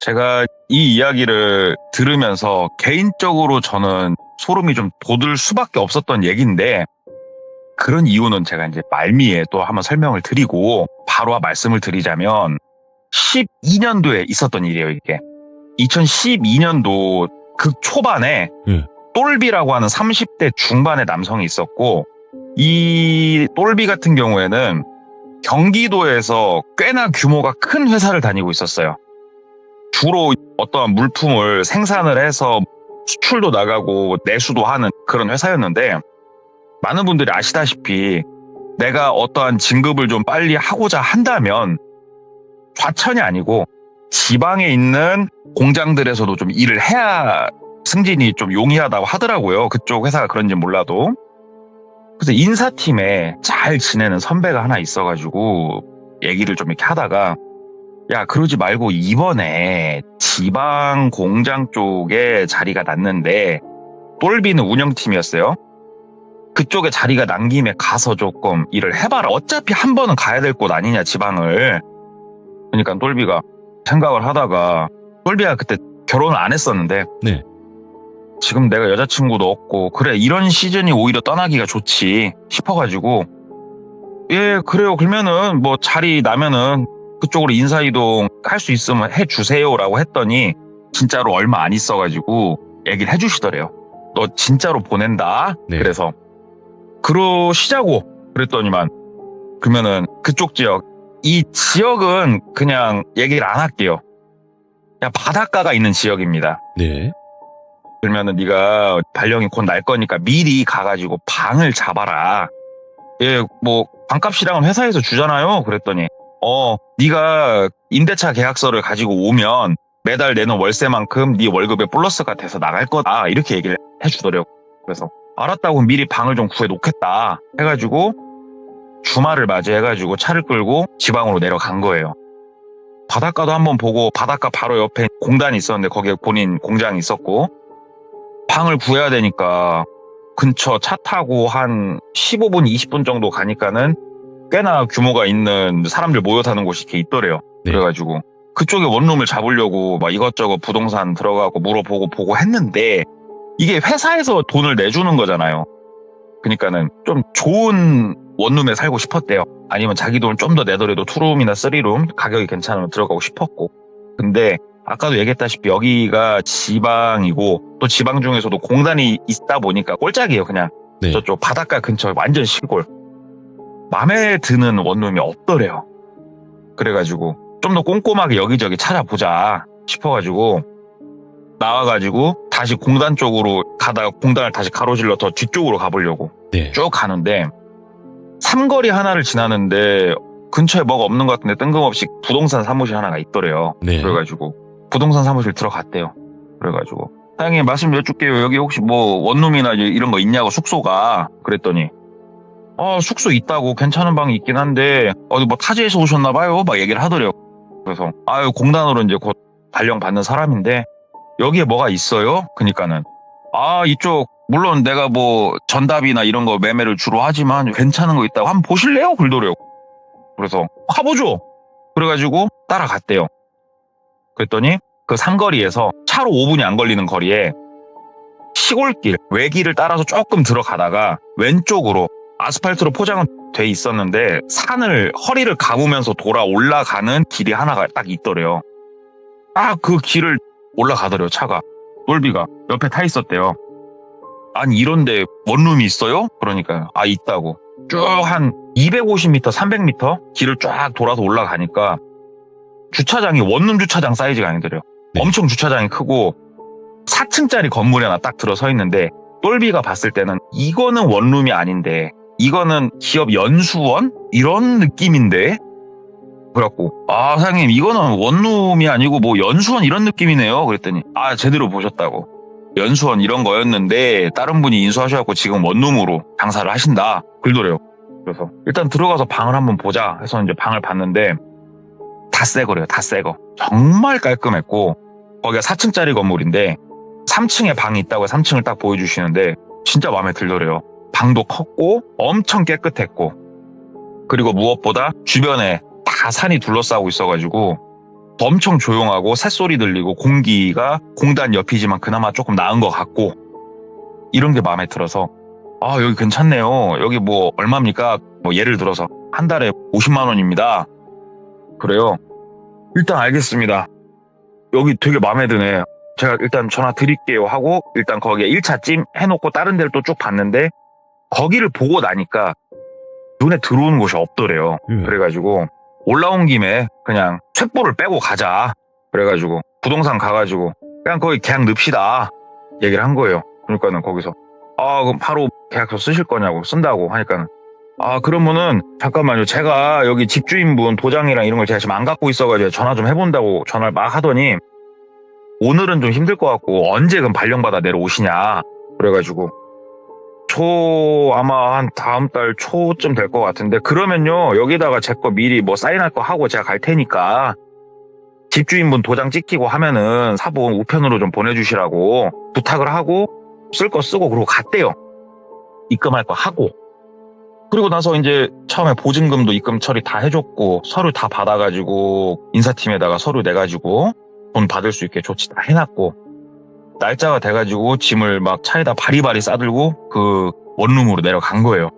제가 이 이야기를 들으면서 개인적으로 저는 소름이 좀 돋을 수밖에 없었던 얘기인데, 그런 이유는 제가 이제 말미에 또 한번 설명을 드리고 바로 말씀을 드리자면, 12년도에 있었던 일이에요, 이게. 2012년도 극 초반에 똘비라고 하는 30대 중반의 남성이 있었고, 이 똘비 같은 경우에는 경기도에서 꽤나 규모가 큰 회사를 다니고 있었어요. 주로 어떠한 물품을 생산을 해서 수출도 나가고 내수도 하는 그런 회사였는데, 많은 분들이 아시다시피 내가 어떠한 진급을 좀 빨리 하고자 한다면 과천이 아니고 지방에 있는 공장들에서도 좀 일을 해야 승진이 좀 용이하다고 하더라고요. 그쪽 회사가 그런지 몰라도. 그래서 인사팀에 잘 지내는 선배가 하나 있어가지고 얘기를 좀 이렇게 하다가, 야, 그러지 말고 이번에 지방 공장 쪽에 자리가 났는데, 똘비는 운영팀이었어요. 그쪽에 자리가 난 김에 가서 조금 일을 해봐라. 어차피 한 번은 가야 될 곳 아니냐, 지방을. 그러니까 똘비가 생각을 하다가, 똘비가 그때 결혼을 안 했었는데, 네. 지금 내가 여자친구도 없고, 그래, 이런 시즌이 오히려 떠나기가 좋지 싶어가지고, 예, 그래요. 그러면은 뭐 자리 나면은 그쪽으로 인사이동 할 수 있으면 해주세요라고 했더니, 진짜로 얼마 안 있어가지고 얘기를 해주시더래요. 너 진짜로 보낸다. 네. 그래서 그러시자고 그랬더니만, 그러면은 그쪽 지역, 이 지역은 그냥 얘기를 안 할게요. 그냥 바닷가가 있는 지역입니다. 네. 그러면은 네가 발령이 곧 날 거니까 미리 가가지고 방을 잡아라. 예, 뭐 방값이랑은 회사에서 주잖아요. 그랬더니 네가 임대차 계약서를 가지고 오면 매달 내는 월세만큼 네 월급에 플러스가 돼서 나갈 거다. 이렇게 얘기를 해주더래요. 그래서 알았다고 미리 방을 좀 구해 놓겠다 해가지고 주말을 맞이해가지고 차를 끌고 지방으로 내려간 거예요. 바닷가도 한번 보고, 바닷가 바로 옆에 공단이 있었는데 거기에 본인 공장이 있었고, 방을 구해야 되니까 근처 차 타고 한 15분, 20분 정도 가니까는 꽤나 규모가 있는 사람들 모여 사는 곳이 이렇게 있더래요. 네. 그래가지고 그쪽에 원룸을 잡으려고 막 이것저것 부동산 들어가고 물어보고 했는데, 이게 회사에서 돈을 내주는 거잖아요. 그러니까는 좀 좋은 원룸에 살고 싶었대요. 아니면 자기 돈을 좀 더 내더라도 투룸이나 쓰리룸 가격이 괜찮으면 들어가고 싶었고. 근데 아까도 얘기했다시피 여기가 지방이고, 또 지방 중에서도 공단이 있다 보니까 꼴짝이에요. 그냥 네. 저쪽 바닷가 근처 완전 시골. 마음에 드는 원룸이 없더래요. 그래가지고 좀 더 꼼꼼하게 여기저기 찾아보자 싶어가지고 나와가지고 다시 공단 쪽으로 가다가 공단을 다시 가로질러 더 뒤쪽으로 가보려고 네. 쭉 가는데, 삼거리 하나를 지나는데 근처에 뭐가 없는 것 같은데 뜬금없이 부동산 사무실 하나가 있더래요. 네. 그래가지고 부동산 사무실 들어갔대요. 그래가지고 사장님 말씀 여쭐게요. 여기 혹시 뭐 원룸이나 이런 거 있냐고, 숙소가. 그랬더니 숙소 있다고, 괜찮은 방이 있긴 한데 어디 뭐 타지에서 오셨나 봐요. 막 얘기를 하더래요. 그래서 공단으로 이제 곧 발령 받는 사람인데 여기에 뭐가 있어요? 그러니까는 이쪽 물론 내가 뭐 전답이나 이런 거 매매를 주로 하지만 괜찮은 거 있다고 한번 보실래요? 그러더래요. 그래서 가보죠. 그래가지고 따라갔대요. 그랬더니 그 삼거리에서 차로 5분이 안 걸리는 거리에 시골길, 외길을 따라서 조금 들어가다가 왼쪽으로 아스팔트로 포장은 돼 있었는데 산을 허리를 감으면서 돌아 올라가는 길이 하나가 딱 있더래요. 그 길을 올라가더래요. 차가. 똘비가 옆에 타 있었대요. 아니 이런데 원룸이 있어요? 그러니까 있다고. 쭉 한 250m, 300m 길을 쫙 돌아서 올라가니까 주차장이 원룸 주차장 사이즈가 아니더래요. 네. 엄청 주차장이 크고 4층짜리 건물이 하나 딱 들어서 있는데, 똘비가 봤을 때는 이거는 원룸이 아닌데 이거는 기업 연수원? 이런 느낌인데? 그래갖고 사장님 이거는 원룸이 아니고 뭐 연수원 이런 느낌이네요. 그랬더니 제대로 보셨다고. 연수원 이런 거였는데 다른 분이 인수하셔갖고 지금 원룸으로 장사를 하신다. 그러더래요. 그래서 일단 들어가서 방을 한번 보자 해서 이제 방을 봤는데 다 새 거래요. 다 새 거. 정말 깔끔했고, 거기가 4층짜리 건물인데 3층에 방이 있다고 3층을 딱 보여주시는데 진짜 마음에 들더래요. 방도 컸고 엄청 깨끗했고, 그리고 무엇보다 주변에 다 산이 둘러싸고 있어가지고 엄청 조용하고 새소리 들리고 공기가 공단 옆이지만 그나마 조금 나은 것 같고 이런 게 마음에 들어서 아 여기 괜찮네요. 여기 뭐 얼마입니까? 뭐 예를 들어서 한 달에 50만 원입니다. 그래요. 일단 알겠습니다. 여기 되게 마음에 드네. 제가 일단 전화 드릴게요 하고 일단 거기에 1차 찜 해놓고 다른 데를 또 쭉 봤는데 거기를 보고 나니까 눈에 들어오는 곳이 없더래요. 그래가지고 올라온 김에 그냥 쇳불을 빼고 가자. 그래가지고 부동산 가가지고 그냥 거기 계약 넣읍시다. 얘기를 한 거예요. 그러니까는 거기서 그럼 바로 계약서 쓰실 거냐고 쓴다고 하니까는 그러면은 잠깐만요. 제가 여기 집주인분 도장이랑 이런 걸 제가 지금 안 갖고 있어가지고 전화 좀 해본다고 전화를 막 하더니 오늘은 좀 힘들 것 같고 언제 그럼 발령받아 내려오시냐. 그래가지고 아마 한 다음 달 초쯤 될 것 같은데 그러면요 여기다가 제 거 미리 뭐 사인할 거 하고 제가 갈 테니까 집주인분 도장 찍히고 하면은 사본 우편으로 좀 보내주시라고 부탁을 하고 쓸 거 쓰고 그러고 갔대요. 입금할 거 하고 그리고 나서 이제 처음에 보증금도 입금 처리 다 해줬고 서류 다 받아가지고 인사팀에다가 서류 내가지고 돈 받을 수 있게 조치 다 해놨고 날짜가 돼가지고 짐을 막 차에다 바리바리 싸들고 그 원룸으로 내려간 거예요.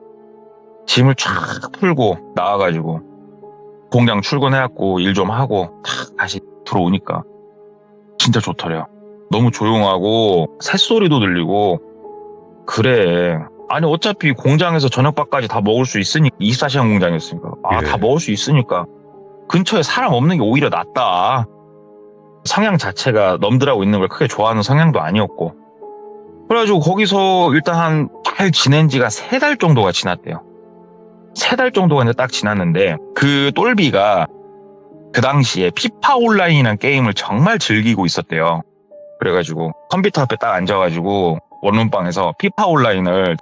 짐을 쫙 풀고 나와가지고 공장 출근해갖고 일 좀 하고 다시 들어오니까 진짜 좋더래요. 너무 조용하고 새소리도 들리고 그래. 아니 어차피 공장에서 저녁밥까지 다 먹을 수 있으니까 24시간 공장이었으니까 다 먹을 수 있으니까 근처에 사람 없는 게 오히려 낫다. 성향 자체가 넘들하고 있는 걸 크게 좋아하는 성향도 아니었고 그래가지고 거기서 일단 잘 지낸 지가 3달 정도가 지났대요. 3달 정도가 이제 딱 지났는데 그 똘비가 그 당시에 피파 온라인이라는 게임을 정말 즐기고 있었대요. 그래가지고 컴퓨터 앞에 딱 앉아가지고 원룸방에서 피파 온라인을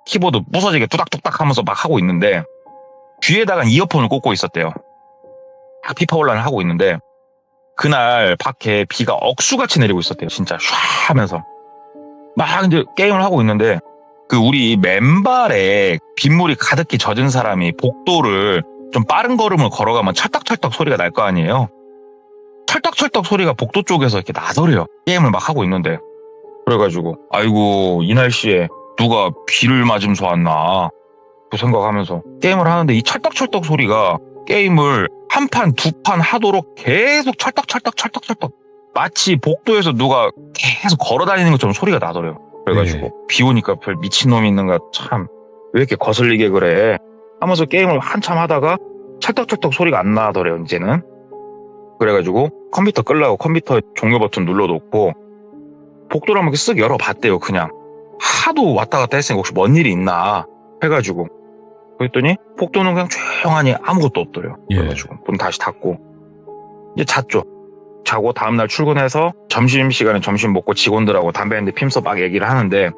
키보드 부서지게 뚜닥뚜닥 하면서 막 하고 있는데 귀에다가 이어폰을 꽂고 있었대요. 피파 온라인을 하고 있는데 그날 밖에 비가 억수같이 내리고 있었대요. 진짜 촤 하면서 막 이제 게임을 하고 있는데 그 우리 맨발에 빗물이 가득히 젖은 사람이 복도를 좀 빠른 걸음을 걸어가면 찰떡찰떡 소리가 날 거 아니에요. 찰떡찰떡 소리가 복도 쪽에서 이렇게 나더래요. 게임을 막 하고 있는데 그래가지고 아이고 이 날씨에 누가 비를 맞으면서 왔나 그 생각하면서 게임을 하는데 이 찰떡찰떡 소리가 게임을 한 판, 2판 하도록 계속 찰떡찰떡 마치 복도에서 누가 계속 걸어다니는 것처럼 소리가 나더래요. 그래가지고 비 오니까 별 미친놈이 있는가 참 왜 이렇게 거슬리게 그래 하면서 게임을 한참 하다가 찰떡찰떡 소리가 안 나더래요. 이제는 그래가지고 컴퓨터 끌라고 컴퓨터 종료 버튼 눌러놓고 복도를 한번 쓱 열어봤대요. 그냥 하도 왔다 갔다 했으니까 혹시 뭔 일이 있나 해가지고 그랬더니 복도는 그냥 조용하니 아무것도 없더래요. 그래가지고 문 다시 닫고 이제 잤죠. 자고 다음날 출근해서 점심시간에 점심 먹고 직원들하고 담배 한 대 피면서 막 얘기를 하는데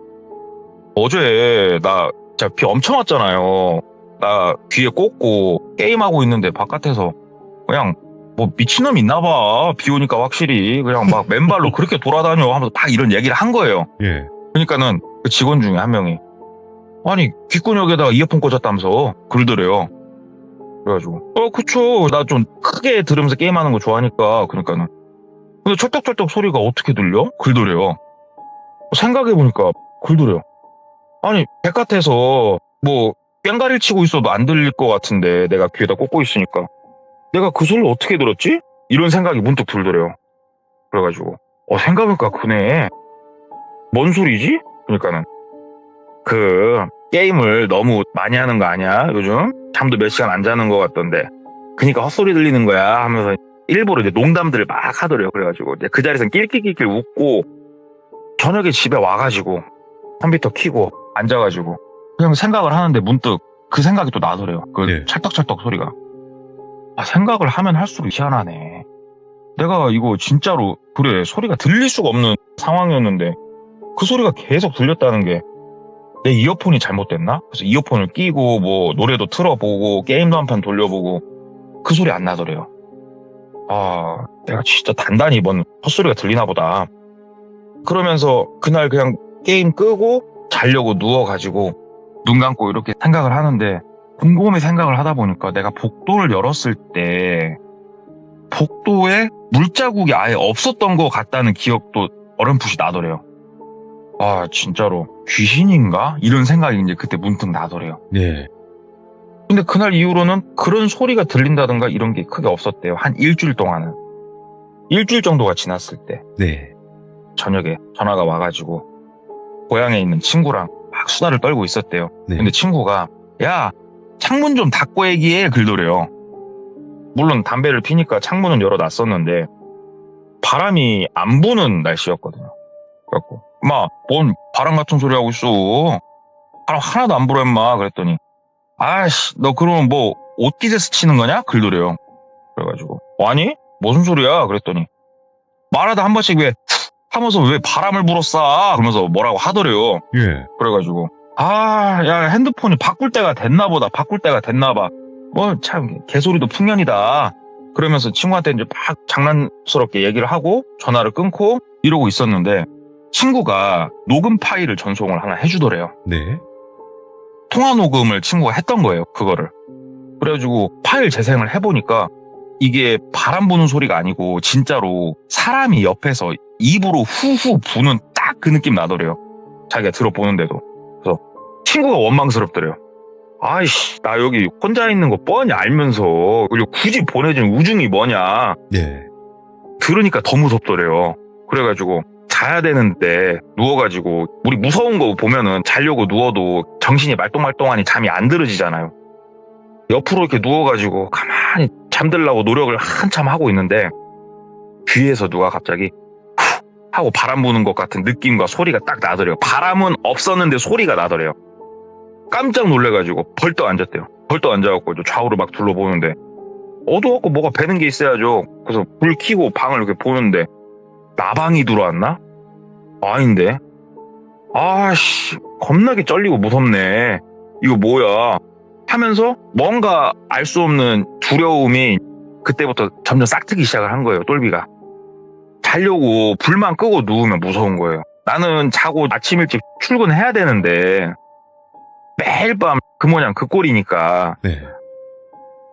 어제 나 진짜 비 엄청 왔잖아요. 나 귀에 꽂고 게임하고 있는데 바깥에서 그냥 뭐 미친놈 있나 봐. 비 오니까 확실히 그냥 막 맨발로 그렇게 돌아다녀 하면서 막 이런 얘기를 한 거예요. 그러니까는 그 직원 중에 한 명이 아니 귓구녕에다가 이어폰 꽂았다면서 그러더래요. 그래가지고 그쵸. 나 좀 크게 들으면서 게임하는 거 좋아하니까 그러니까는 근데 철떡철떡 소리가 어떻게 들려? 그러더래요. 생각해보니까 그러더래요. 아니 바깥에서 뭐 뺑가리를 치고 있어도 안 들릴 것 같은데 내가 귀에다 꽂고 있으니까 내가 그 소리를 어떻게 들었지? 이런 생각이 문득 들더래요. 그래가지고 생각해보니까 그네 뭔 소리지? 그러니까는 그 게임을 너무 많이 하는 거 아니야? 요즘 잠도 몇 시간 안 자는 것 같던데 그니까 헛소리 들리는 거야 하면서 일부러 이제 농담들을 막 하더래요. 그래가지고 이제 그 자리에서 낄낄낄낄 웃고 저녁에 집에 와가지고 컴퓨터 켜고 앉아가지고 그냥 생각을 하는데 문득 그 생각이 또 나더래요. 그 찰떡찰떡 소리가 생각을 하면 할수록 희한하네. 내가 이거 진짜로 그래 소리가 들릴 수가 없는 상황이었는데 그 소리가 계속 들렸다는 게 내 이어폰이 잘못됐나? 그래서 이어폰을 끼고 뭐 노래도 틀어보고 게임도 한 판 돌려보고 그 소리 안 나더래요. 내가 진짜 단단히 이번 헛소리가 들리나 보다. 그러면서 그날 그냥 게임 끄고 자려고 누워가지고 눈 감고 이렇게 생각을 하는데 곰곰이 생각을 하다 보니까 내가 복도를 열었을 때 복도에 물자국이 아예 없었던 것 같다는 기억도 어렴풋이 나더래요. 아, 진짜로 귀신인가? 이런 생각이 이제 그때 문득 나더래요. 네. 근데 그날 이후로는 그런 소리가 들린다든가 이런 게 크게 없었대요. 한 일주일 동안은. 일주일 정도가 지났을 때 네. 저녁에 전화가 와가지고 고향에 있는 친구랑 막 수다를 떨고 있었대요. 네. 근데 친구가 야, 창문 좀 닫고 얘기해 그러더래요. 물론 담배를 피니까 창문은 열어놨었는데 바람이 안 부는 날씨였거든요. 그래갖고 뭔 바람 같은 소리 하고 있어. 바람 하나도 안 불어 임마. 그랬더니 아이씨 너 그러면 뭐 옷깃에 스치는 거냐? 그러더래요. 그래가지고 아니 무슨 소리야? 그랬더니 말하다 한 번씩 왜 하면서 왜 바람을 불었어? 그러면서 뭐라고 하더래요. 예. 그래가지고 야 핸드폰이 바꿀 때가 됐나 보다. 바꿀 때가 됐나 봐. 뭐 참 개소리도 풍년이다. 그러면서 친구한테 이제 막 장난스럽게 얘기를 하고 전화를 끊고 이러고 있었는데 친구가 녹음 파일을 전송을 하나 해주더래요. 네. 통화 녹음을 친구가 했던 거예요. 그거를. 그래가지고 파일 재생을 해보니까 이게 바람 부는 소리가 아니고 진짜로 사람이 옆에서 입으로 후후 부는 딱 그 느낌 나더래요. 자기가 들어보는데도. 그래서 친구가 원망스럽더래요. 아이씨 나 여기 혼자 있는 거 뻔히 알면서 그리고 굳이 보내준 우중이 뭐냐. 네. 들으니까 더 무섭더래요. 그래가지고 자야 되는데 누워가지고 우리 무서운 거 보면은 자려고 누워도 정신이 말똥말똥하니 잠이 안 들어지잖아요. 옆으로 이렇게 누워가지고 가만히 잠들려고 노력을 한참 하고 있는데 귀에서 누가 갑자기 후 하고 바람 부는 것 같은 느낌과 소리가 딱 나더래요. 바람은 없었는데 소리가 나더래요. 깜짝 놀래가지고 벌떡 앉았대요. 벌떡 앉아갖고 좌우로 막 둘러보는데 어두웠고 뭐가 배는 게 있어야죠. 그래서 불 켜고 방을 이렇게 보는데 나방이 들어왔나? 아닌데. 아씨 겁나게 쩔리고 무섭네. 이거 뭐야 하면서 뭔가 알 수 없는 두려움이 그때부터 점점 싹트기 시작을 한 거예요. 똘비가. 자려고 불만 끄고 누우면 무서운 거예요. 나는 자고 아침 일찍 출근해야 되는데 매일 밤 그 모양 그 꼴이니까 네.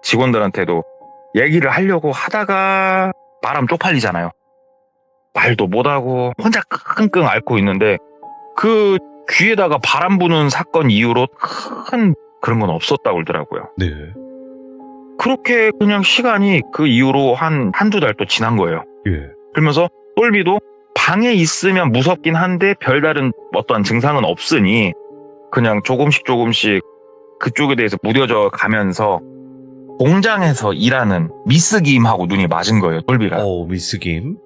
직원들한테도 얘기를 하려고 하다가 바람 쪽팔리잖아요. 말도 못하고 혼자 끙끙 앓고 있는데 그 귀에다가 바람 부는 사건 이후로 큰 그런 건 없었다고 그러더라고요. 네. 그렇게 그냥 시간이 그 이후로 한두 달 또 지난 거예요. 예. 그러면서 똘비도 방에 있으면 무섭긴 한데 별다른 어떠한 증상은 없으니 그냥 조금씩 그쪽에 대해서 무뎌져 가면서 공장에서 일하는 미스 김하고 눈이 맞은 거예요, 똘비가. 미스 김.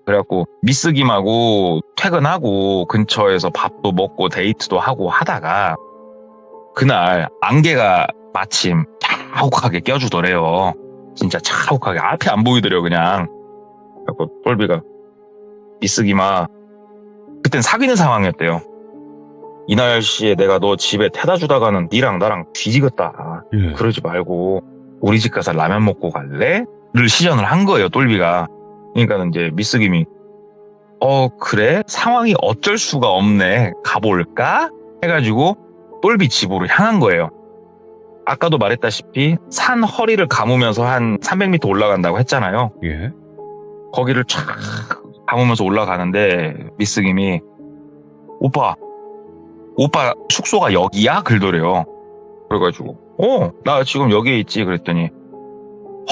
그래갖고 미스 김하고 퇴근하고 근처에서 밥도 먹고 데이트도 하고 하다가 그날 안개가 마침 자욱하게 껴주더래요. 진짜 자욱하게 앞이 안 보이더래요, 그냥. 그래갖고 똘비가 미스 김아, 그땐 사귀는 상황이었대요. 이 날씨에 내가 너 집에 태다 주다가는 니랑 나랑 뒤지겠다. 예. 그러지 말고 우리 집 가서 라면 먹고 갈래? 를 시전을 한 거예요, 똘비가. 그러니까 이제 미스 김이 그래? 상황이 어쩔 수가 없네. 가볼까? 해가지고 똘비 집으로 향한 거예요. 아까도 말했다시피 산 허리를 감으면서 한 300m 올라간다고 했잖아요. 예. 거기를 쫙 감으면서 올라가는데 미스 김이 오빠 숙소가 여기야? 그러더래요. 그래가지고 나 지금 여기에 있지. 그랬더니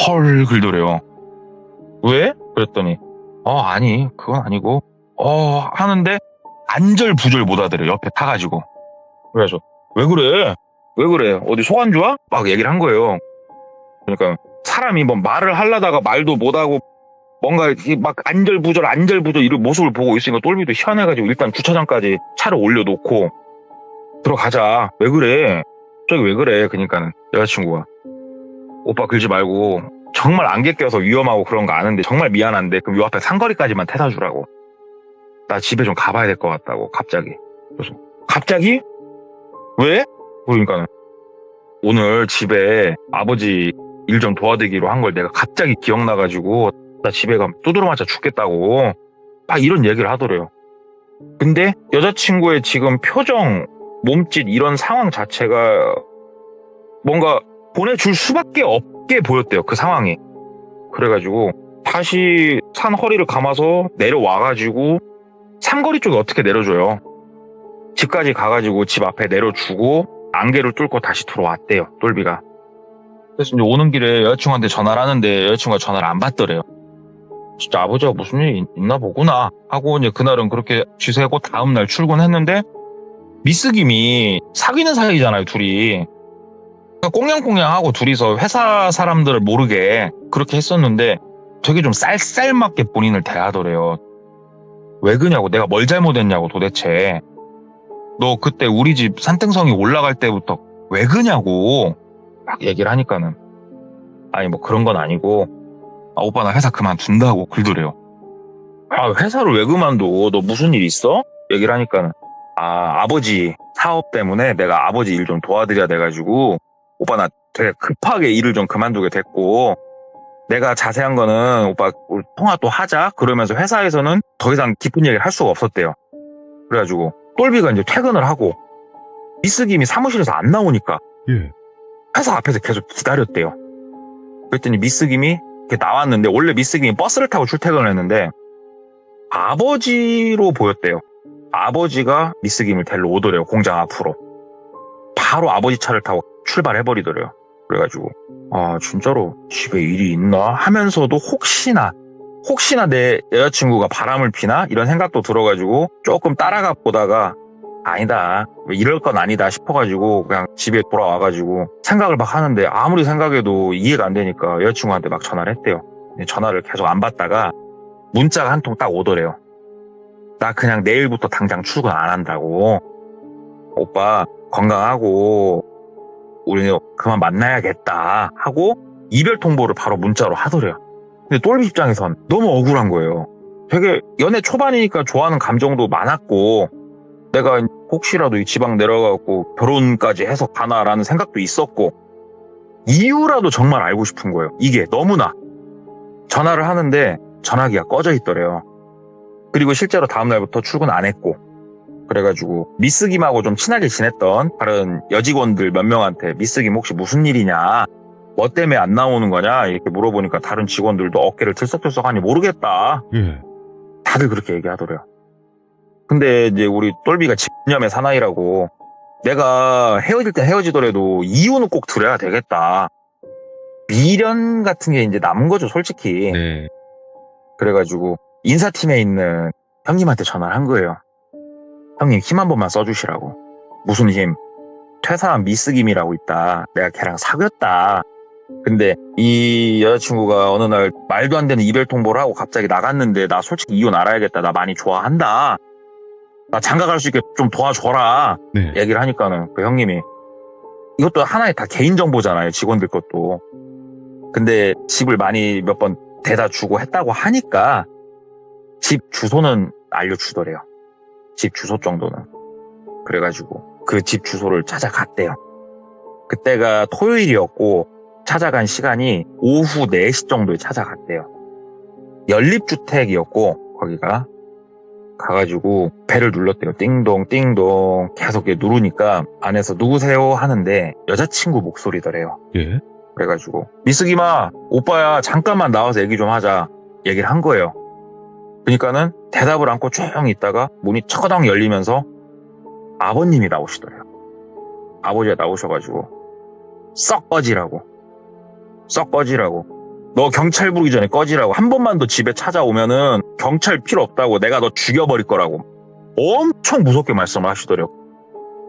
헐 그러더래요. 왜? 그랬더니 아니 그건 아니고 하는데 안절부절 못 하더래요. 옆에 타가지고. 그래서 왜 그래 어디 속 안 좋아? 막 얘기를 한 거예요. 그러니까 사람이 뭐 말을 하려다가 말도 못하고 뭔가 막 안절부절 이런 모습을 보고 있으니까 똘비도 희한해가지고 일단 주차장까지 차를 올려놓고 들어가자. 왜 그래? 저기 왜 그래? 그러니까는 여자친구가 오빠 그러지 말고 정말 안개 껴서 위험하고 그런 거 아는데 정말 미안한데 그럼 요 앞에 상거리까지만 태다 주라고. 나 집에 좀 가봐야 될 것 같다고 갑자기. 그래서 갑자기? 왜? 그러니까는 오늘 집에 아버지 일 좀 도와드리기로 한 걸 내가 갑자기 기억나가지고 나 집에 가면 두드러 맞아 죽겠다고 막 이런 얘기를 하더래요. 근데 여자친구의 지금 표정, 몸짓 이런 상황 자체가 뭔가 보내줄 수밖에 없게 보였대요. 그 상황이. 그래가지고 다시 산 허리를 감아서 내려와가지고 삼거리 쪽에 어떻게 내려줘요. 집까지 가가지고 집 앞에 내려주고 안개를 뚫고 다시 들어왔대요. 똘비가. 그래서 이제 오는 길에 여자친구한테 전화를 하는데 여자친구가 전화를 안 받더래요. 진짜 아버지가 무슨 일이 있나 보구나 하고 이제 그날은 그렇게 쥐세고 다음날 출근했는데 미스김이 사귀는 사이잖아요, 둘이. 그러니까 꽁냥꽁냥하고 둘이서 회사 사람들을 모르게 그렇게 했었는데 되게 좀 쌀쌀맞게 본인을 대하더래요. 왜 그냐고, 내가 뭘 잘못했냐고 도대체. 너 그때 우리 집 산등성이 올라갈 때부터 왜 그냐고 막 얘기를 하니까는 아니 뭐 그런 건 아니고 오빠 나 회사 그만둔다고 굴더래요. 아 회사를 왜 그만둬? 너 무슨 일 있어? 얘기를 하니까는 아버지 사업 때문에 내가 아버지 일 좀 도와드려야 돼가지고 오빠 나 되게 급하게 일을 좀 그만두게 됐고 내가 자세한 거는 오빠 우리 통화 또 하자 그러면서 회사에서는 더 이상 깊은 얘기를 할 수가 없었대요. 그래가지고 똘비가 이제 퇴근을 하고 미스김이 사무실에서 안 나오니까 회사 앞에서 계속 기다렸대요. 그랬더니 미스김이 이렇게 나왔는데 원래 미스김이 버스를 타고 출퇴근을 했는데 아버지로 보였대요. 아버지가 미스김을 데리러 오더래요. 공장 앞으로. 바로 아버지 차를 타고 출발해버리더래요. 그래가지고 진짜로 집에 일이 있나 하면서도 혹시나 내 여자친구가 바람을 피나 이런 생각도 들어가지고 조금 따라가 보다가 아니다 왜 이럴 건 아니다 싶어가지고 그냥 집에 돌아와가지고 생각을 막 하는데 아무리 생각해도 이해가 안 되니까 여자친구한테 막 전화를 했대요. 전화를 계속 안 받다가 문자가 한 통 딱 오더래요. 나 그냥 내일부터 당장 출근 안 한다고. 오빠 건강하고 우리 그만 만나야겠다 하고 이별 통보를 바로 문자로 하더래요. 근데 똘비 입장에선 너무 억울한 거예요. 되게 연애 초반이니까 좋아하는 감정도 많았고 내가 혹시라도 이 지방 내려가고 결혼까지 해서 가나라는 생각도 있었고 이유라도 정말 알고 싶은 거예요. 이게 너무나. 전화를 하는데 전화기가 꺼져 있더래요. 그리고 실제로 다음날부터 출근 안 했고 그래가지고 미스김하고 좀 친하게 지냈던 다른 여직원들 몇 명한테 미스김 혹시 무슨 일이냐 뭐 때문에 안 나오는 거냐 이렇게 물어보니까 다른 직원들도 어깨를 들썩들썩하니 모르겠다. 다들 그렇게 얘기하더래요. 근데 이제 우리 똘비가 집념의 사나이라고 내가 헤어질 때 헤어지더라도 이유는 꼭 들어야 되겠다. 미련 같은 게 이제 남은 거죠, 솔직히. 네. 그래가지고 인사팀에 있는 형님한테 전화를 한 거예요. 형님 힘 한 번만 써주시라고. 무슨 힘? 퇴사한 미스김이라고 있다. 내가 걔랑 사귀었다. 근데 이 여자친구가 어느 날 말도 안 되는 이별 통보를 하고 갑자기 나갔는데 나 솔직히 이혼 알아야겠다. 나 많이 좋아한다. 나 장가 갈 수 있게 좀 도와줘라. 네. 얘기를 하니까는 그 형님이 이것도 하나의 다 개인정보잖아요. 직원들 것도. 근데 집을 많이 몇 번 대다 주고 했다고 하니까 집 주소는 알려주더래요. 집 주소 정도는. 그래가지고 그 집 주소를 찾아갔대요. 그때가 토요일이었고 찾아간 시간이 오후 4시 정도에 찾아갔대요. 연립주택이었고 거기가 가가지고 벨을 눌렀대요. 띵동 띵동 계속 누르니까 안에서 누구세요 하는데 여자친구 목소리더래요. 예. 그래가지고 미스김아 오빠야 잠깐만 나와서 얘기 좀 하자 얘기를 한 거예요. 그러니까는 대답을 않고 조용히 있다가 문이 처덩 열리면서 아버님이 나오시더래요. 아버지가 나오셔가지고 썩 꺼지라고 너 경찰 부르기 전에 꺼지라고. 한 번만 더 집에 찾아오면은 경찰 필요 없다고. 내가 너 죽여버릴 거라고 엄청 무섭게 말씀을 하시더래요.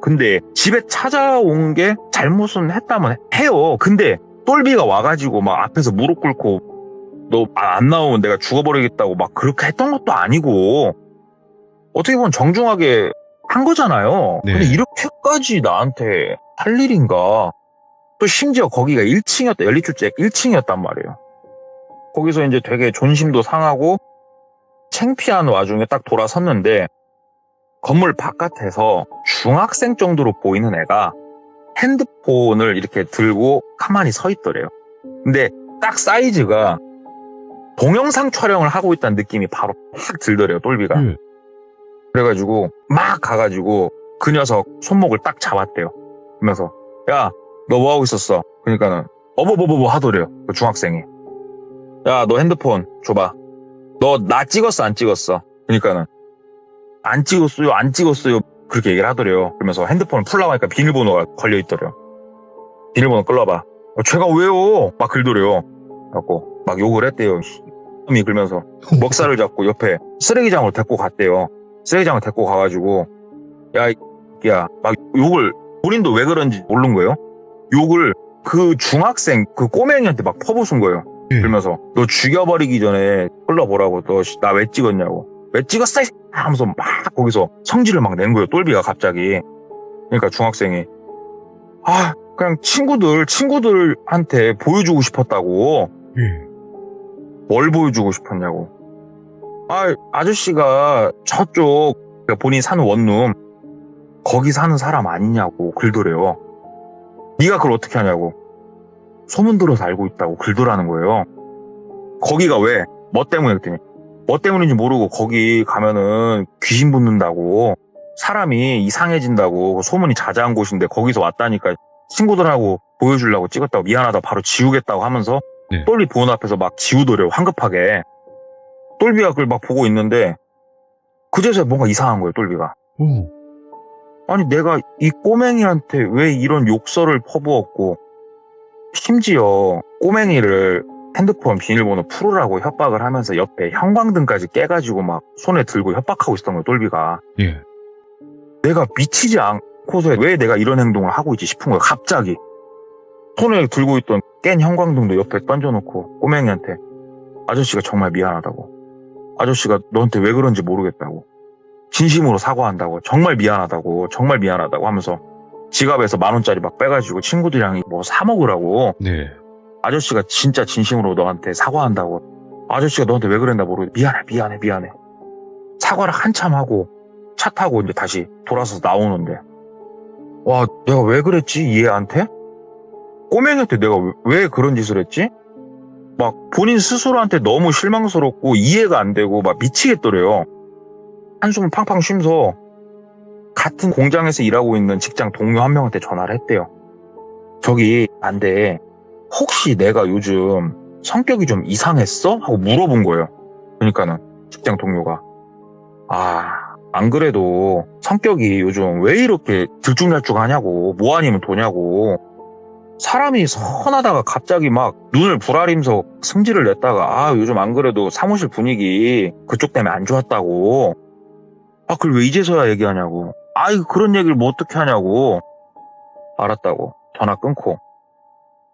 근데 집에 찾아온 게 잘못은 했다면 해요. 근데 똘비가 와가지고 막 앞에서 무릎 꿇고 너 안 나오면 내가 죽어버리겠다고 막 그렇게 했던 것도 아니고 어떻게 보면 정중하게 한 거잖아요. 네. 근데 이렇게까지 나한테 할 일인가. 또 심지어 거기가 1층이었다. 연립주택 1층이었단 말이에요. 거기서 이제 되게 존심도 상하고 창피한 와중에 딱 돌아섰는데 건물 바깥에서 중학생 정도로 보이는 애가 핸드폰을 이렇게 들고 가만히 서 있더래요. 근데 딱 사이즈가 동영상 촬영을 하고 있다는 느낌이 바로 확 들더래요, 똘비가. 그래가지고 막 가가지고 그 녀석 손목을 딱 잡았대요. 그러면서 야, 너 뭐하고 있었어? 그러니까는 어버버버버 하더래요, 그 중학생이. 야, 너 핸드폰 줘봐. 너 나 찍었어, 안 찍었어? 그러니까는 안 찍었어요, 안 찍었어요. 그렇게 얘기를 하더래요. 그러면서 핸드폰을 풀라고 하니까 비밀번호가 걸려있더래요. 비밀번호 끌러봐. 제가 왜요? 막 긁더래요. 갖고 막 욕을 했대요. 이 그러면서 먹살을 잡고 옆에 쓰레기장으로 데리고 갔대요. 쓰레기장을 데리고 가가지고 야, 막 욕을 본인도 왜 그런지 모르는 거예요. 욕을 그 중학생 그 꼬맹이한테 막 퍼부순 거예요. 그러면서 너 죽여버리기 전에 끌러보라고. 너 나 왜 찍었냐고. 왜 찍었어? 하면서 막 거기서 성질을 막 낸 거예요. 똘비가 갑자기. 그러니까 중학생이 그냥 친구들한테 보여주고 싶었다고. 뭘 보여주고 싶었냐고. 아저씨가 저쪽 본인이 사는 원룸 거기 사는 사람 아니냐고 긁더래요. 네가 그걸 어떻게 하냐고. 소문 들어서 알고 있다고 긁더라는 거예요. 거기가 왜? 뭐 때문에 그랬더니 뭐 때문인지 모르고 거기 가면은 귀신 붙는다고, 사람이 이상해진다고, 소문이 자자한 곳인데 거기서 왔다니까 친구들하고 보여주려고 찍었다고, 미안하다 바로 지우겠다고 하면서 똘비 보는 앞에서 막 지우더래요. 황급하게. 똘비가 그걸 막 보고 있는데 그제서야 뭔가 이상한 거예요. 똘비가. 아니 내가 이 꼬맹이한테 왜 이런 욕설을 퍼부었고, 심지어 꼬맹이를 핸드폰 비밀번호 풀으라고 협박을 하면서 옆에 형광등까지 깨가지고 막 손에 들고 협박하고 있었던 거예요. 똘비가. 내가 미치지 않고서 왜 내가 이런 행동을 하고 있지 싶은 거예요. 갑자기 손에 들고 있던 깬 형광등도 옆에 던져놓고 꼬맹이한테 아저씨가 정말 미안하다고, 아저씨가 너한테 왜 그런지 모르겠다고, 진심으로 사과한다고, 정말 미안하다고 하면서 지갑에서 10,000원짜리 막 빼가지고 친구들이랑 뭐 사 먹으라고. 아저씨가 진짜 진심으로 너한테 사과한다고, 아저씨가 너한테 왜 그랬나 모르겠다, 미안해 사과를 한참 하고 차 타고 이제 다시 돌아서서 나오는데, 와, 내가 왜 그랬지 이 애한테? 꼬맹이한테 내가 왜 그런 짓을 했지? 막 본인 스스로한테 너무 실망스럽고 이해가 안 되고 막 미치겠더래요. 한숨을 팡팡 쉬면서 같은 공장에서 일하고 있는 직장 동료 한 명한테 전화를 했대요. 저기 안 돼, 혹시 내가 요즘 성격이 좀 이상했어? 하고 물어본 거예요. 그러니까는 직장 동료가 안 그래도 성격이 요즘 왜 이렇게 들쭉날쭉하냐고, 뭐 아니면 도냐고, 사람이 선하다가 갑자기 막 눈을 부라리면서 승질을 냈다가 요즘 안 그래도 사무실 분위기 그쪽 때문에 안 좋았다고. 그걸 왜 이제서야 얘기하냐고. 그런 얘기를 뭐 어떻게 하냐고. 알았다고 전화 끊고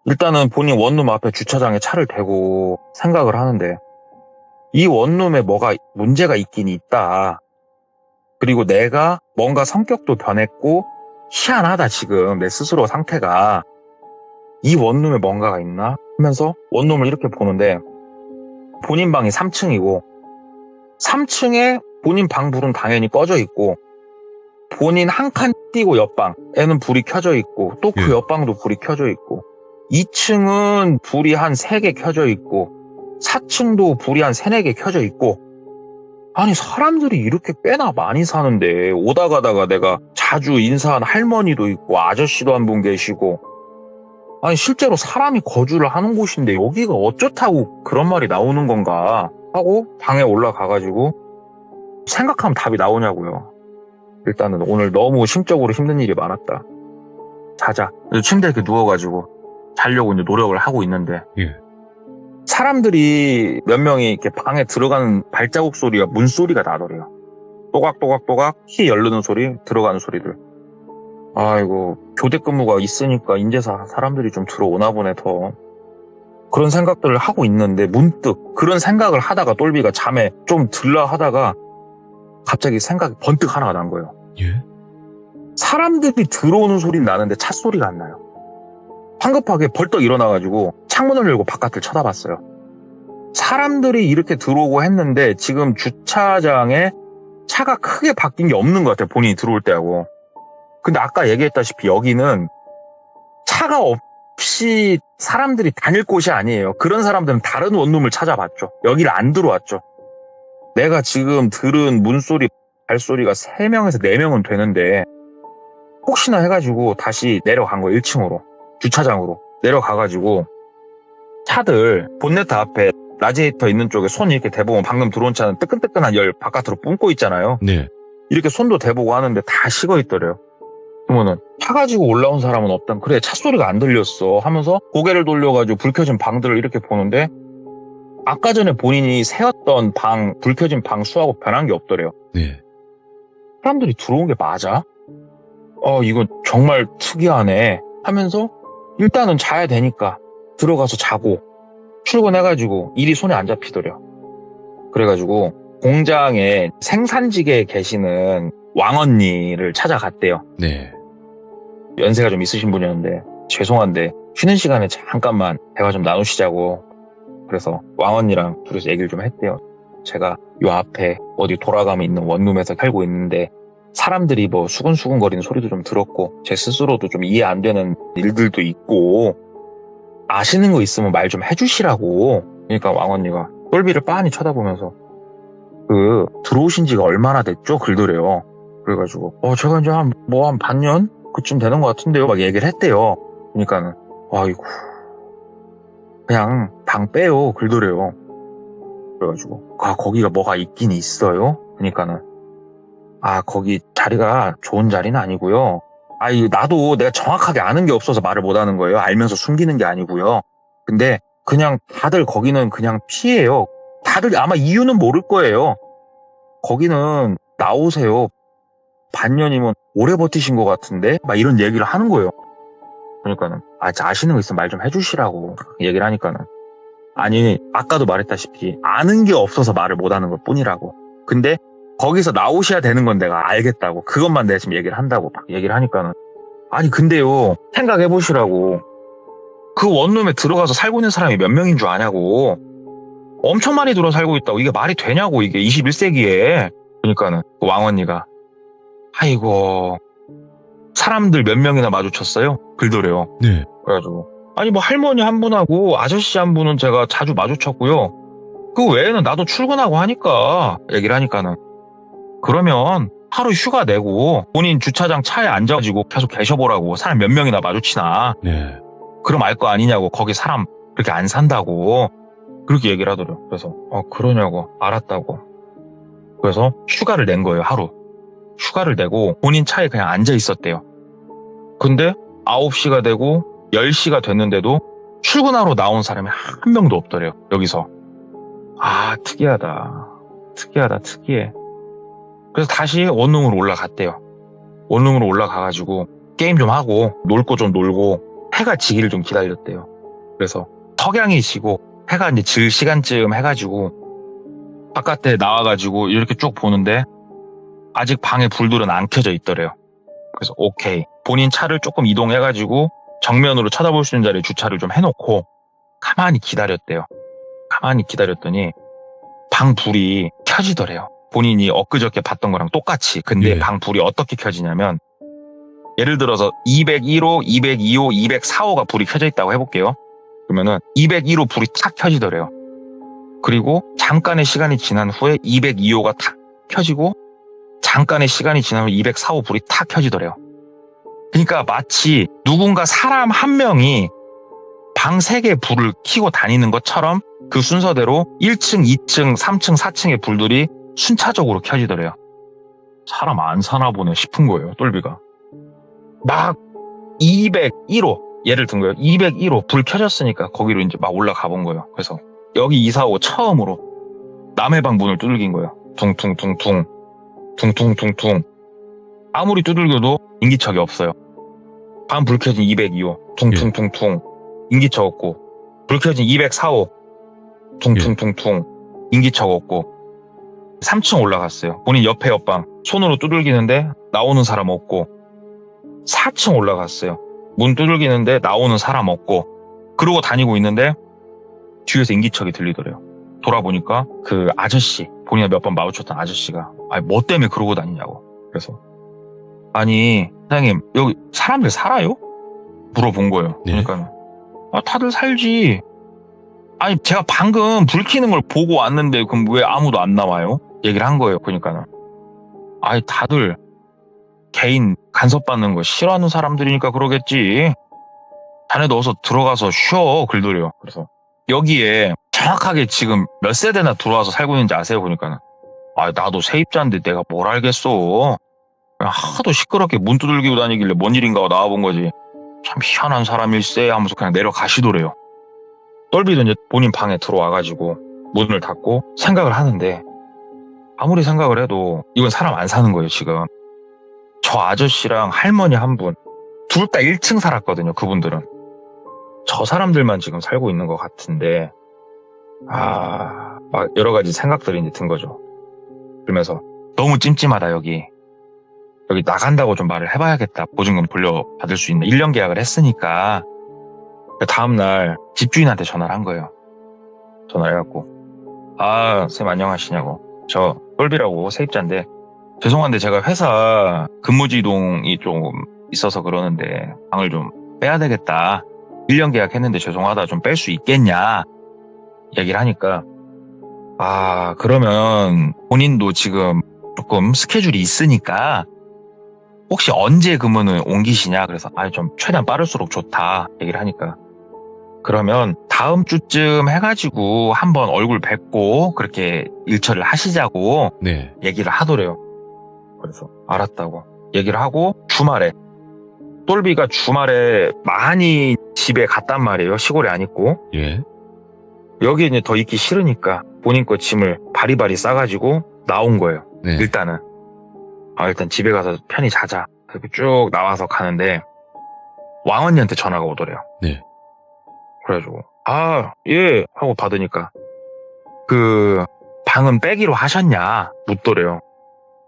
일단은 본인 원룸 앞에 주차장에 차를 대고 생각을 하는데, 이 원룸에 뭐가 문제가 있긴 있다. 그리고 내가 뭔가 성격도 변했고 희한하다, 지금 내 스스로 상태가. 이 원룸에 뭔가가 있나 하면서 원룸을 이렇게 보는데, 본인 방이 3층이고 3층에 본인 방 불은 당연히 꺼져 있고, 본인 한 칸 띄고 옆방에는 불이 켜져 있고, 또 그 옆방도 불이 켜져 있고, 2층은 불이 한 3개 켜져 있고, 4층도 불이 한 3, 4개 켜져 있고. 아니 사람들이 이렇게 꽤나 많이 사는데, 오다 가다가 내가 자주 인사한 할머니도 있고 아저씨도 한 분 계시고, 아니 실제로 사람이 거주를 하는 곳인데 여기가 어쩌다고 그런 말이 나오는 건가 하고 방에 올라가가지고 생각하면 답이 나오냐고요. 일단은 오늘 너무 심적으로 힘든 일이 많았다, 자자. 침대에 이렇게 누워가지고 자려고 이제 노력을 하고 있는데, 사람들이 몇 명이 이렇게 방에 들어가는 발자국 소리가 문소리가 나더래요. 또각또각또각 키 열르는 소리, 들어가는 소리들. 아이고, 교대 근무가 있으니까 인제사 사람들이 좀 들어오나 보네 더. 그런 생각들을 하고 있는데 문득 그런 생각을 하다가 똘비가 잠에 좀 들라 하다가 갑자기 생각이 번뜩 하나가 난 거예요. 사람들이 들어오는 소리는 나는데 차 소리가 안 나요. 황급하게 벌떡 일어나가지고 창문을 열고 바깥을 쳐다봤어요. 사람들이 이렇게 들어오고 했는데 지금 주차장에 차가 크게 바뀐 게 없는 것 같아요, 본인이 들어올 때하고. 근데 아까 얘기했다시피 여기는 차가 없이 사람들이 다닐 곳이 아니에요. 그런 사람들은 다른 원룸을 찾아봤죠. 여기를 안 들어왔죠. 내가 지금 들은 문소리, 발소리가 3명에서 4명은 되는데 혹시나 해가지고 다시 내려간 거예요. 1층으로 주차장으로 내려가가지고 차들 본네트 앞에 라지에이터 있는 쪽에 손 이렇게 대보면 방금 들어온 차는 뜨끈뜨끈한 열 바깥으로 뿜고 있잖아요. 네. 이렇게 손도 대보고 하는데 다 식어 있더래요. 그러면은 차 가지고 올라온 사람은 없단 그래 차 소리가 안 들렸어 하면서 고개를 돌려가지고 불 켜진 방들을 이렇게 보는데 아까 전에 본인이 세웠던 방, 불 켜진 방 수하고 변한 게 없더래요. 네. 사람들이 들어온 게 맞아? 이건 정말 특이하네 하면서 일단은 자야 되니까 들어가서 자고 출근해가지고 일이 손에 안 잡히더래요. 그래가지고 공장에 생산직에 계시는 왕언니를 찾아갔대요. 네. 연세가 좀 있으신 분이었는데 죄송한데 쉬는 시간에 잠깐만 대화 좀 나누시자고 그래서 왕언니랑 둘이서 얘기를 좀 했대요. 제가 요 앞에 어디 돌아가면 있는 원룸에서 살고 있는데 사람들이 뭐 수근수근거리는 소리도 좀 들었고 제 스스로도 좀 이해 안 되는 일들도 있고 아시는 거 있으면 말 좀 해주시라고. 그러니까 왕언니가 똘비를 빤히 쳐다보면서 들어오신 지가 얼마나 됐죠? 글더래요. 그래가지고 제가 이제 한 반년? 그쯤 되는 것 같은데요? 막 얘기를 했대요. 그러니까는 아이고 그냥 방 빼요. 글더래요. 그래가지고 거기가 뭐가 있긴 있어요? 그러니까는 거기 자리가 좋은 자리는 아니고요. 나도 내가 정확하게 아는 게 없어서 말을 못 하는 거예요. 알면서 숨기는 게 아니고요. 근데 그냥 다들 거기는 그냥 피해요. 다들 아마 이유는 모를 거예요. 거기는 나오세요. 반년이면 오래 버티신 것 같은데? 막 이런 얘기를 하는 거예요. 그러니까는 아시는 거 있으면 말 좀 해주시라고 얘기를 하니까는 아니 아까도 말했다시피 아는 게 없어서 말을 못 하는 것 뿐이라고. 근데 거기서 나오셔야 되는 건 내가 알겠다고. 그것만 내가 지금 얘기를 한다고 막 얘기를 하니까는 아니 근데요 생각해 보시라고. 그 원룸에 들어가서 살고 있는 사람이 몇 명인 줄 아냐고. 엄청 많이 들어 살고 있다고. 이게 말이 되냐고 이게 21세기에. 그러니까는 그 왕언니가 아이고 사람들 몇 명이나 마주쳤어요? 글더래요. 네. 그래가지고 아니 뭐 할머니 한 분하고 아저씨 한 분은 제가 자주 마주쳤고요. 그 외에는 나도 출근하고 하니까 얘기를 하니까는 그러면 하루 휴가 내고 본인 주차장 차에 앉아가지고 계속 계셔보라고. 사람 몇 명이나 마주치나. 네. 그럼 알 거 아니냐고. 거기 사람 그렇게 안 산다고. 그렇게 얘기를 하더래요. 그래서 그러냐고. 알았다고. 그래서 휴가를 낸 거예요. 하루. 휴가를 내고 본인 차에 그냥 앉아 있었대요. 근데 9시가 되고 10시가 됐는데도 출근하러 나온 사람이 한 명도 없더래요. 여기서. 특이하다. 특이해. 그래서 다시 원룸으로 올라갔대요. 원룸으로 올라가가지고 게임 좀 하고 놀 거 좀 놀고 해가 지기를 좀 기다렸대요. 그래서 석양이 지고 해가 이제 질 시간쯤 해가지고 바깥에 나와가지고 이렇게 쭉 보는데 아직 방에 불들은 안 켜져 있더래요. 그래서 오케이. 본인 차를 조금 이동해가지고 정면으로 쳐다볼 수 있는 자리에 주차를 좀 해놓고 가만히 기다렸대요. 가만히 기다렸더니 방 불이 켜지더래요. 본인이 엊그저께 봤던 거랑 똑같이. 근데 예. 방 불이 어떻게 켜지냐면 예를 들어서 201호, 202호, 204호가 불이 켜져 있다고 해볼게요. 그러면은 201호 불이 탁 켜지더래요. 그리고 잠깐의 시간이 지난 후에 202호가 탁 켜지고 잠깐의 시간이 지나면 204호 불이 탁 켜지더래요. 그러니까 마치 누군가 사람 한 명이 방 3개 불을 켜고 다니는 것처럼 그 순서대로 1층, 2층, 3층, 4층의 불들이 순차적으로 켜지더래요. 사람 안 사나 보네 싶은 거예요. 똘비가. 막 201호 예를 든 거예요. 201호 불 켜졌으니까 거기로 이제 막 올라가 본 거예요. 그래서 여기 이사 오고 처음으로 남의 방 문을 두들긴 거예요. 퉁퉁퉁퉁 퉁퉁퉁퉁. 아무리 두들겨도 인기척이 없어요. 방 불 켜진 202호 퉁퉁퉁퉁. 인기척 없고. 불 켜진 204호 퉁퉁퉁퉁. 인기척 없고. 3층 올라갔어요. 본인 옆에 옆방 손으로 두들기는데 나오는 사람 없고. 4층 올라갔어요. 문 두들기는데 나오는 사람 없고. 그러고 다니고 있는데 뒤에서 인기척이 들리더래요. 돌아보니까 그 아저씨, 본인이 몇 번 마주쳤던 아저씨가 뭐 때문에 그러고 다니냐고. 그래서 아니 사장님 여기 사람들 살아요? 물어본 거예요. 네. 그러니까 다들 살지. 아니 제가 방금 불 켜는 걸 보고 왔는데 그럼 왜 아무도 안 나와요? 얘기를 한 거예요. 그러니까는 다들 개인 간섭받는 거 싫어하는 사람들이니까 그러겠지. 자네도 어서 들어가서 쉬어. 글들이요. 그래서 여기에 정확하게 지금 몇 세대나 들어와서 살고 있는지 아세요? 보니까는. 아, 나도 세입자인데 내가 뭘 알겠어. 그냥 하도 시끄럽게 문 두들기고 다니길래 뭔 일인가 하고 나와본 거지. 참 희한한 사람일세 하면서 그냥 내려가시더래요. 똘비도 이제 본인 방에 들어와가지고 문을 닫고 생각을 하는데, 아무리 생각을 해도 이건 사람 안 사는 거예요. 지금 저 아저씨랑 할머니 한 분, 둘 다 1층 살았거든요. 그분들은. 저 사람들만 지금 살고 있는 것 같은데, 막 여러 가지 생각들이 이제 든 거죠. 그러면서 너무 찜찜하다. 여기 나간다고 좀 말을 해봐야겠다. 보증금 돌려받을 수 있는 1년 계약을 했으니까. 다음날 집주인한테 전화를 한 거예요. 전화를 해갖고, 쌤 안녕하시냐고, 저 똘비라고 세입자인데 죄송한데 제가 회사 근무지동이 좀 있어서 그러는데 방을 좀 빼야 되겠다. 1년 계약했는데 죄송하다, 좀 뺄 수 있겠냐 얘기를 하니까, 그러면 본인도 지금 조금 스케줄이 있으니까 혹시 언제 그러면은 옮기시냐. 그래서 좀 최대한 빠를수록 좋다 얘기를 하니까, 그러면 다음 주쯤 해가지고 한번 얼굴 뵙고 그렇게 일처리를 하시자고 네. 얘기를 하더래요. 그래서 알았다고 얘기를 하고, 주말에 똘비가 주말에 많이 집에 갔단 말이에요. 시골에 안 있고. 예. 여기 이제 더 있기 싫으니까 본인 거 짐을 바리바리 싸가지고 나온 거예요. 네. 일단은 일단 집에 가서 편히 자자. 그렇게 쭉 나와서 가는데 왕언니한테 전화가 오더래요. 네. 그래가지고 예 하고 받으니까, 그 방은 빼기로 하셨냐 묻더래요.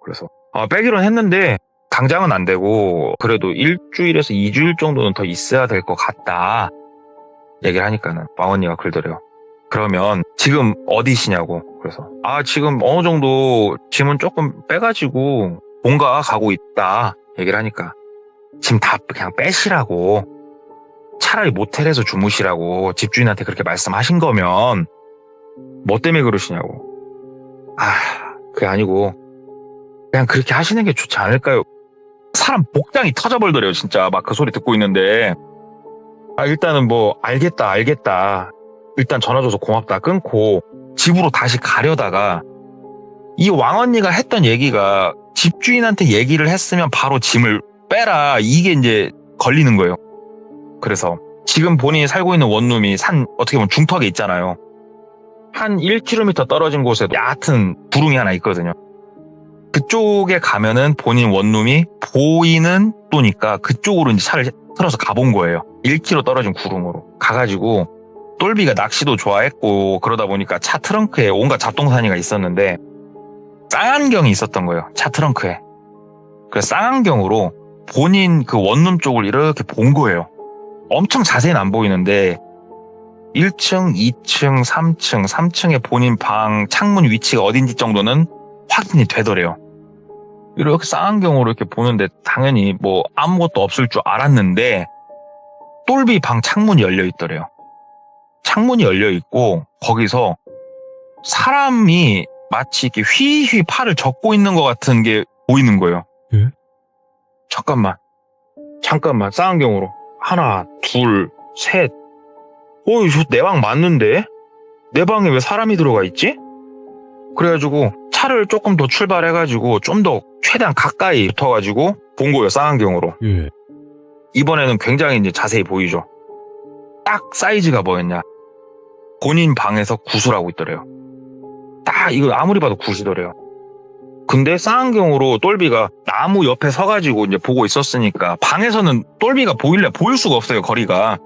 그래서 빼기로 했는데 당장은 안 되고 그래도 1주일에서 2주일 정도는 더 있어야 될 것 같다 얘기를 하니까는 왕언니가 그러더래요. 그러면 지금 어디시냐고. 그래서 지금 어느 정도 짐은 조금 빼가지고 본가 가고 있다 얘기를 하니까, 짐 다 그냥 빼시라고, 차라리 모텔에서 주무시라고 집주인한테 그렇게 말씀하신 거면 뭐 때문에 그러시냐고. 그게 아니고 그냥 그렇게 하시는 게 좋지 않을까요? 사람 복장이 터져버리더래요. 진짜 막 그 소리 듣고 있는데, 일단은 뭐 알겠다 일단 전화 줘서 고맙다 끊고 집으로 다시 가려다가, 이 왕언니가 했던 얘기가 집주인한테 얘기를 했으면 바로 짐을 빼라, 이게 이제 걸리는 거예요. 그래서 지금 본인이 살고 있는 원룸이 산 어떻게 보면 중턱에 있잖아요. 한 1km 떨어진 곳에 얕은 구릉이 하나 있거든요. 그쪽에 가면은 본인 원룸이 보이는 도니까 그쪽으로 이제 차를 틀어서 가본 거예요. 1km 떨어진 구릉으로 가가지고, 똘비가 낚시도 좋아했고 그러다 보니까 차 트렁크에 온갖 잡동사니가 있었는데 쌍안경이 있었던 거예요. 차 트렁크에. 그래서 쌍안경으로 본인 그 원룸 쪽을 이렇게 본 거예요. 엄청 자세히는 안 보이는데 1층, 2층, 3층에 본인 방 창문 위치가 어딘지 정도는 확인이 되더래요. 이렇게 쌍안경으로 이렇게 보는데 당연히 뭐 아무것도 없을 줄 알았는데 똘비 방 창문이 열려 있더래요. 창문이 열려 있고 거기서 사람이 마치 이렇게 휘휘 팔을 젓고 있는 것 같은 게 보이는 거예요. 예? 잠깐만 쌍안경으로 하나, 둘, 셋. 내 방 맞는데? 내 방에 왜 사람이 들어가 있지? 그래가지고 차를 조금 더 출발해가지고 좀 더 최대한 가까이 붙어가지고 본 거예요. 쌍안경으로. 예. 이번에는 굉장히 이제 자세히 보이죠. 딱 사이즈가 뭐였냐? 본인 방에서 구슬하고 있더래요. 딱 이거 아무리 봐도 굿이더래요. 근데 쌍안경으로 똘비가 나무 옆에 서가지고 이제 보고 있었으니까 방에서는 똘비가 보일 수가 없어요. 거리가.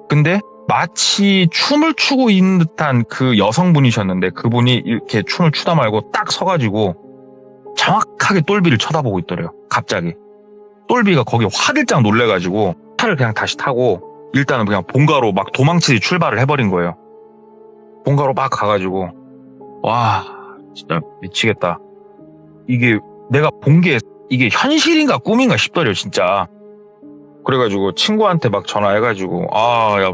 근데 마치 춤을 추고 있는 듯한 그 여성분이셨는데, 그분이 이렇게 춤을 추다 말고 딱 서가지고 정확하게 똘비를 쳐다보고 있더래요. 갑자기 똘비가 거기에 화들짝 놀래가지고 차를 그냥 다시 타고 일단은 그냥 본가로 막 도망치듯이 출발을 해버린 거예요. 본가로 막 가가지고, 와 진짜 미치겠다. 이게 내가 본 게 이게 현실인가 꿈인가 싶더래요. 진짜. 그래가지고 친구한테 막 전화해가지고 야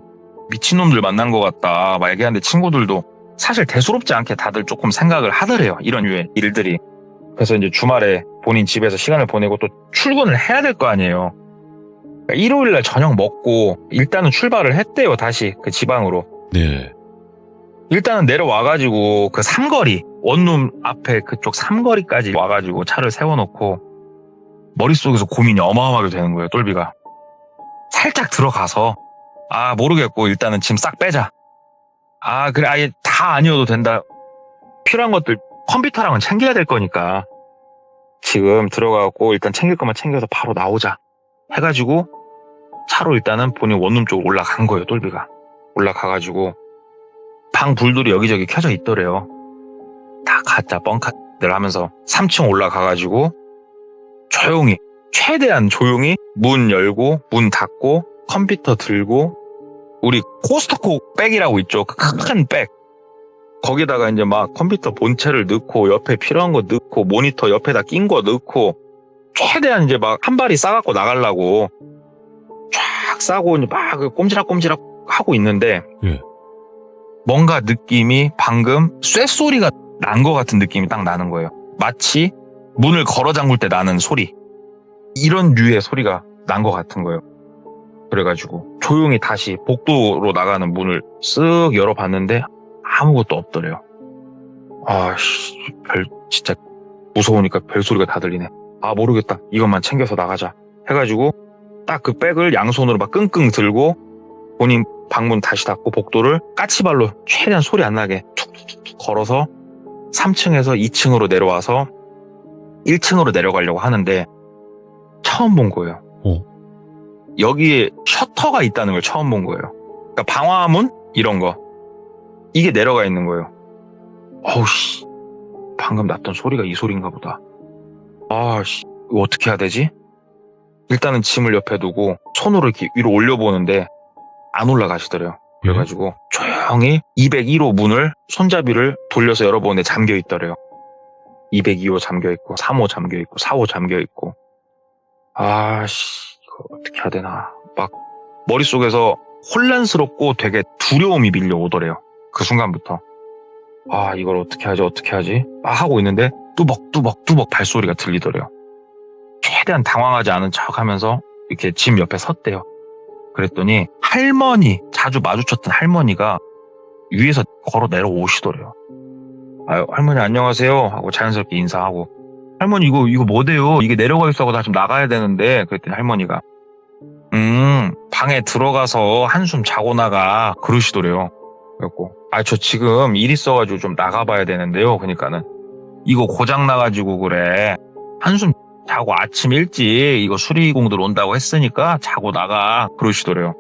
미친놈들 만난 것 같다 막 얘기하는데, 친구들도 사실 대수롭지 않게 다들 조금 생각을 하더래요. 이런 류의 일들이. 그래서 이제 주말에 본인 집에서 시간을 보내고 또 출근을 해야 될 거 아니에요. 그러니까 일요일날 저녁 먹고 일단은 출발을 했대요. 다시 그 지방으로. 네. 일단은 내려와가지고 그 삼거리 원룸 앞에 그쪽 삼거리까지 와가지고 차를 세워놓고 머릿속에서 고민이 어마어마하게 되는 거예요. 똘비가 살짝 들어가서 모르겠고 일단은 짐 싹 빼자. 그래 아예 다 아니어도 된다. 필요한 것들 컴퓨터랑은 챙겨야 될 거니까 지금 들어가고 일단 챙길 것만 챙겨서 바로 나오자 해가지고 차로 일단은 본인 원룸 쪽으로 올라간 거예요. 똘비가 올라가가지고 방 불들이 여기저기 켜져 있더래요. 다 가짜 뻥카들 하면서 3층 올라가가지고 조용히 최대한 조용히 문 열고 문 닫고 컴퓨터 들고 우리 코스트코 백이라고 있죠. 그 큰 백 거기다가 이제 막 컴퓨터 본체를 넣고 옆에 필요한 거 넣고 모니터 옆에다 낀 거 넣고 최대한 이제 막 한 발이 싸갖고 나가려고 쫙 싸고 이제 막 꼼지락꼼지락 하고 있는데 뭔가 느낌이 방금 쇳소리가 난 것 같은 느낌이 딱 나는 거예요. 마치 문을 걸어 잠글 때 나는 소리 이런 류의 소리가 난 것 같은 거예요. 그래가지고 조용히 다시 복도로 나가는 문을 쓱 열어봤는데 아무것도 없더래요. 진짜 무서우니까 별소리가 다 들리네. 모르겠다. 이것만 챙겨서 나가자 해가지고 딱 그 백을 양손으로 막 끙끙 들고 본인 방문 다시 닫고 복도를 까치발로 최대한 소리 안 나게 툭툭툭 걸어서 3층에서 2층으로 내려와서 1층으로 내려가려고 하는데 처음 본 거예요. 여기에 셔터가 있다는 걸 처음 본 거예요. 그러니까 방화문 이런 거 이게 내려가 있는 거예요. 방금 났던 소리가 이 소리인가 보다. 이거 어떻게 해야 되지? 일단은 짐을 옆에 두고 손으로 이렇게 위로 올려보는데 안 올라가시더래요. 그래가지고 조용히 202호 문을 손잡이를 돌려서 열어보는데 잠겨 있더래요. 202호 잠겨 있고 3호 잠겨 있고 4호 잠겨 있고 이거 어떻게 해야 되나 막 머릿속에서 혼란스럽고 되게 두려움이 밀려오더래요. 그 순간부터 이걸 어떻게 하지 막 하고 있는데 뚜벅뚜벅 발소리가 들리더래요. 최대한 당황하지 않은 척 하면서 이렇게 짐 옆에 섰대요. 그랬더니 할머니 자주 마주쳤던 할머니가 위에서 걸어 내려오시더래요. 할머니 안녕하세요 하고 자연스럽게 인사하고 할머니 이거 뭐대요? 이게 내려가 있어서 나 좀 나가야 되는데 그랬더니 할머니가 방에 들어가서 한숨 자고 나가 그러시더래요. 그래갖고 저 지금 일 있어가지고 좀 나가봐야 되는데요. 그러니까는 이거 고장 나가지고 그래. 한숨 자고 아침 일찍 이거 수리공들 온다고 했으니까 자고 나가 그러시더래요.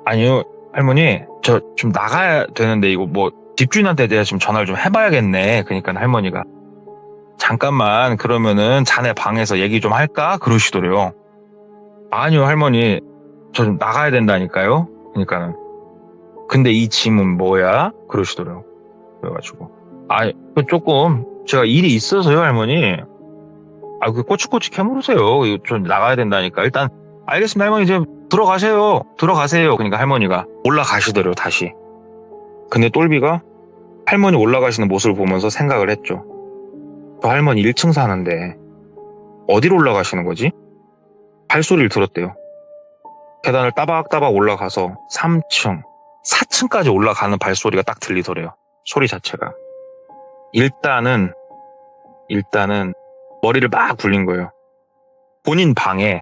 아니요 할머니 저 좀 나가야 되는데 이거 뭐 집주인한테 내가 좀 전화를 좀 해봐야겠네. 그러니까 할머니가 잠깐만 그러면은 자네 방에서 얘기 좀 할까 그러시더래요. 아니요 할머니 저 좀 나가야 된다니까요. 그러니까는 근데 이 짐은 뭐야 그러시더래요. 그래가지고 조금 제가 일이 있어서요 할머니. 그 꼬치꼬치 캐물으세요. 이거 좀 나가야 된다니까. 일단 알겠습니다 할머니 이제 들어가세요. 그러니까 할머니가 올라가시더래요 다시. 근데 똘비가 할머니 올라가시는 모습을 보면서 생각을 했죠. 저 할머니 1층 사는데 어디로 올라가시는 거지? 발소리를 들었대요. 계단을 따박따박 올라가서 3층, 4층까지 올라가는 발소리가 딱 들리더래요. 소리 자체가. 일단은 머리를 막 굴린 거예요. 본인 방에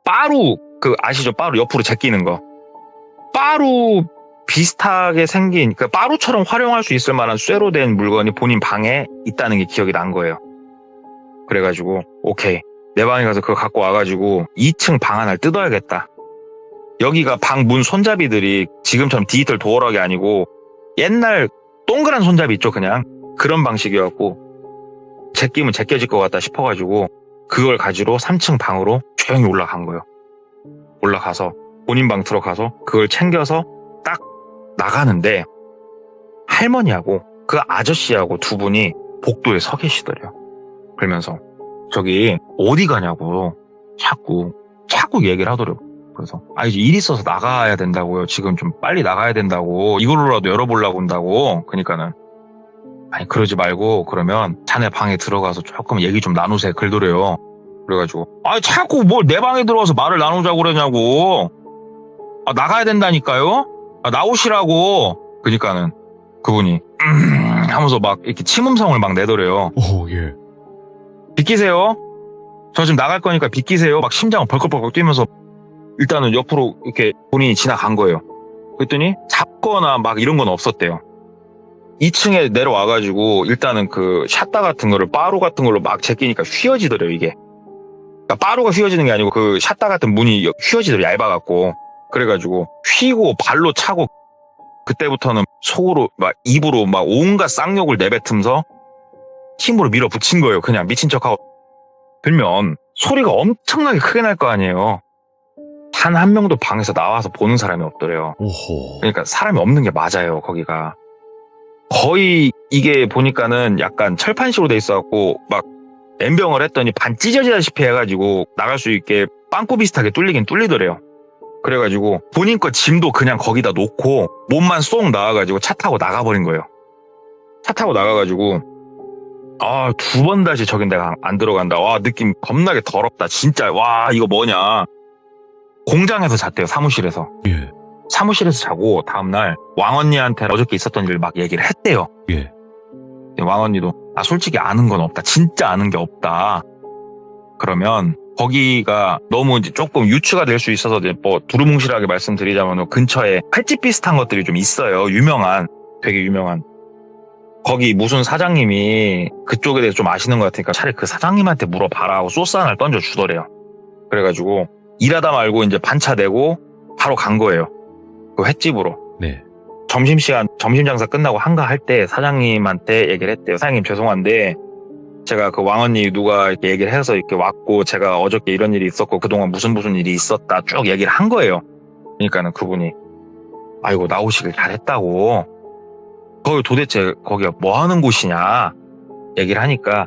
빠루 아시죠? 빠루 옆으로 제끼는 거. 빠루 비슷하게 생긴 빠루처럼 활용할 수 있을 만한 쇠로 된 물건이 본인 방에 있다는 게 기억이 난 거예요. 그래가지고 오케이 내 방에 가서 그거 갖고 와가지고 2층 방 하나를 뜯어야겠다. 여기가 방 문 손잡이들이 지금처럼 디지털 도어락이 아니고 옛날 동그란 손잡이 있죠. 그냥 그런 방식이었고 제끼면 제껴질 것 같다 싶어가지고 그걸 가지러 3층 방으로 조용히 올라간 거예요. 올라가서 본인 방 들어가서 그걸 챙겨서 딱 나가는데 할머니하고 그 아저씨하고 두 분이 복도에 서 계시더래요. 그러면서 저기 어디 가냐고 자꾸 얘기를 하더라고요. 그래서 이제 일 있어서 나가야 된다고요. 지금 좀 빨리 나가야 된다고. 이걸로라도 열어보려고 한다고. 그러니까는 그러지 말고 그러면 자네 방에 들어가서 조금 얘기 좀 나누세요. 그러더래요. 그래가지고 자꾸 뭘 내 방에 들어가서 말을 나누자고 그러냐고. 나가야 된다니까요. 나오시라고. 그러니까는 그분이 하면서 막 이렇게 침음성을 막 내더래요. 예. 비키세요. 저 지금 나갈 거니까 비키세요. 막 심장을 벌컥벌컥 뛰면서 일단은 옆으로 이렇게 본인이 지나간 거예요. 그랬더니 잡거나 막 이런 건 없었대요. 2층에 내려와가지고 일단은 그 샷다 같은 거를 빠루 같은 걸로 막 제끼니까 휘어지더래요, 이게. 그러니까 빠루가 휘어지는 게 아니고 그 샷다 같은 문이 휘어지더래요, 얇아갖고. 그래가지고 휘고 발로 차고 그때부터는 속으로 막 입으로 막 온갖 쌍욕을 내뱉으면서 힘으로 밀어붙인 거예요. 그냥 미친 척하고. 들면 소리가 엄청나게 크게 날 거 아니에요. 단 한 명도 방에서 나와서 보는 사람이 없더래요. 오호. 그러니까 사람이 없는 게 맞아요, 거기가. 거의 이게 보니까는 약간 철판식으로 돼 있어갖고 막 엠병을 했더니 반 찢어지다시피 해가지고 나갈 수 있게 빵꾸 비슷하게 뚫리긴 뚫리더래요. 그래가지고 본인 거 짐도 그냥 거기다 놓고 몸만 쏙 나와가지고 차 타고 나가버린 거예요. 차 타고 나가가지고 아, 2번 다시 저긴 내가 안 들어간다. 와, 느낌 겁나게 더럽다. 진짜 와, 이거 뭐냐. 공장에서 잤대요, 사무실에서. 예. 사무실에서 자고 다음날 왕언니한테 어저께 있었던 일을 막 얘기를 했대요. 예. 왕언니도 나 솔직히 아는 건 없다. 진짜 아는 게 없다. 그러면 거기가 너무 이제 조금 유추가 될 수 있어서 이제 뭐 두루뭉실하게 말씀드리자면 근처에 횟집 비슷한 것들이 좀 있어요. 되게 유명한. 거기 무슨 사장님이 그쪽에 대해서 좀 아시는 것 같으니까 차라리 그 사장님한테 물어봐라 하고 소스 하나를 던져주더래요. 그래가지고 일하다 말고 이제 반차 내고 바로 간 거예요. 그 횟집으로. 네. 점심시간, 점심 장사 끝나고 한가할 때 사장님한테 얘기를 했대요. 사장님 죄송한데 제가 그 왕언니 누가 이렇게 얘기를 해서 이렇게 왔고 제가 어저께 이런 일이 있었고 그동안 무슨 일이 있었다 쭉 얘기를 한 거예요. 그러니까는 그분이 아이고 나오시길 잘했다고. 거기 도대체 거기가 뭐 하는 곳이냐 얘기를 하니까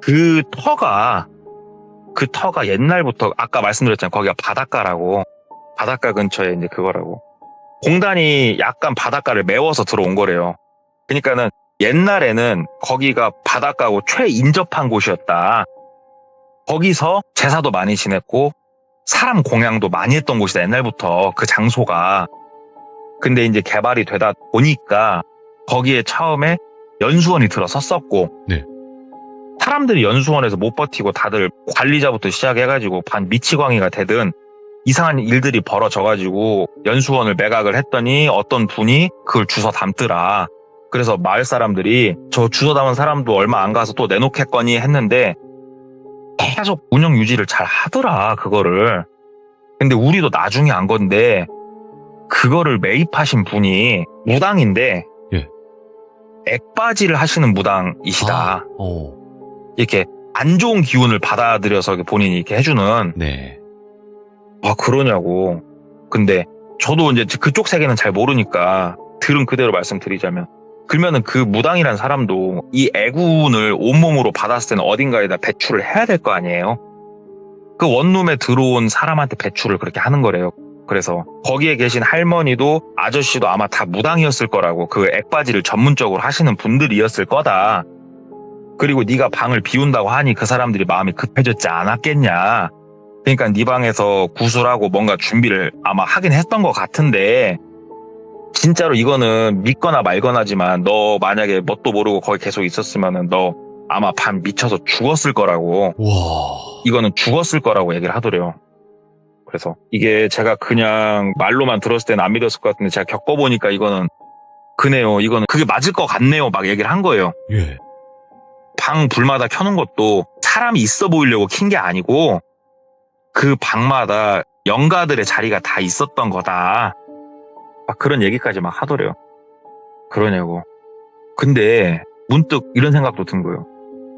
그 터가 옛날부터 아까 말씀드렸잖아요. 거기가 바닷가라고. 바닷가 근처에 이제 그거라고. 공단이 약간 바닷가를 메워서 들어온 거래요. 그러니까는 옛날에는 거기가 바닷가고 최인접한 곳이었다. 거기서 제사도 많이 지냈고 사람 공양도 많이 했던 곳이다. 옛날부터 그 장소가. 근데 이제 개발이 되다 보니까 거기에 처음에 연수원이 들어섰었고 네. 사람들이 연수원에서 못 버티고 다들 관리자부터 시작해가지고 반 미치광이가 되든 이상한 일들이 벌어져가지고 연수원을 매각을 했더니 어떤 분이 그걸 주워 담더라. 그래서 마을 사람들이 저 주워 담은 사람도 얼마 안 가서 또 내놓겠거니 했는데 계속 운영 유지를 잘 하더라, 그거를. 근데 우리도 나중에 안 건데 그거를 매입하신 분이 무당인데 예. 액바지를 하시는 무당이시다. 이렇게 안 좋은 기운을 받아들여서 본인이 이렇게 해주는. 네. 아, 그러냐고. 근데 저도 이제 그쪽 세계는 잘 모르니까 들은 그대로 말씀드리자면 그러면은 그 무당이란 사람도 이 애군을 온몸으로 받았을 때는 어딘가에다 배출을 해야 될 거 아니에요. 그 원룸에 들어온 사람한테 배출을 그렇게 하는 거래요. 그래서 거기에 계신 할머니도 아저씨도 아마 다 무당이었을 거라고. 그 액바지를 전문적으로 하시는 분들이었을 거다. 그리고 네가 방을 비운다고 하니 그 사람들이 마음이 급해졌지 않았겠냐. 그러니까 네 방에서 구슬하고 뭔가 준비를 아마 하긴 했던 것 같은데 진짜로 이거는 믿거나 말거나지만 너 만약에 뭣도 모르고 거기 계속 있었으면은 너 아마 반 미쳐서 죽었을 거라고. 와. 이거는 죽었을 거라고 얘기를 하더래요. 그래서 이게 제가 그냥 말로만 들었을 때는 안 믿었을 것 같은데 제가 겪어보니까 이거는 그네요. 이거는 그게 맞을 것 같네요. 막 얘기를 한 거예요. 예. 방 불마다 켜는 것도 사람이 있어 보이려고 킨 게 아니고 그 방마다 영가들의 자리가 다 있었던 거다. 막 그런 얘기까지 막 하더래요. 그러냐고. 근데 문득 이런 생각도 든 거예요.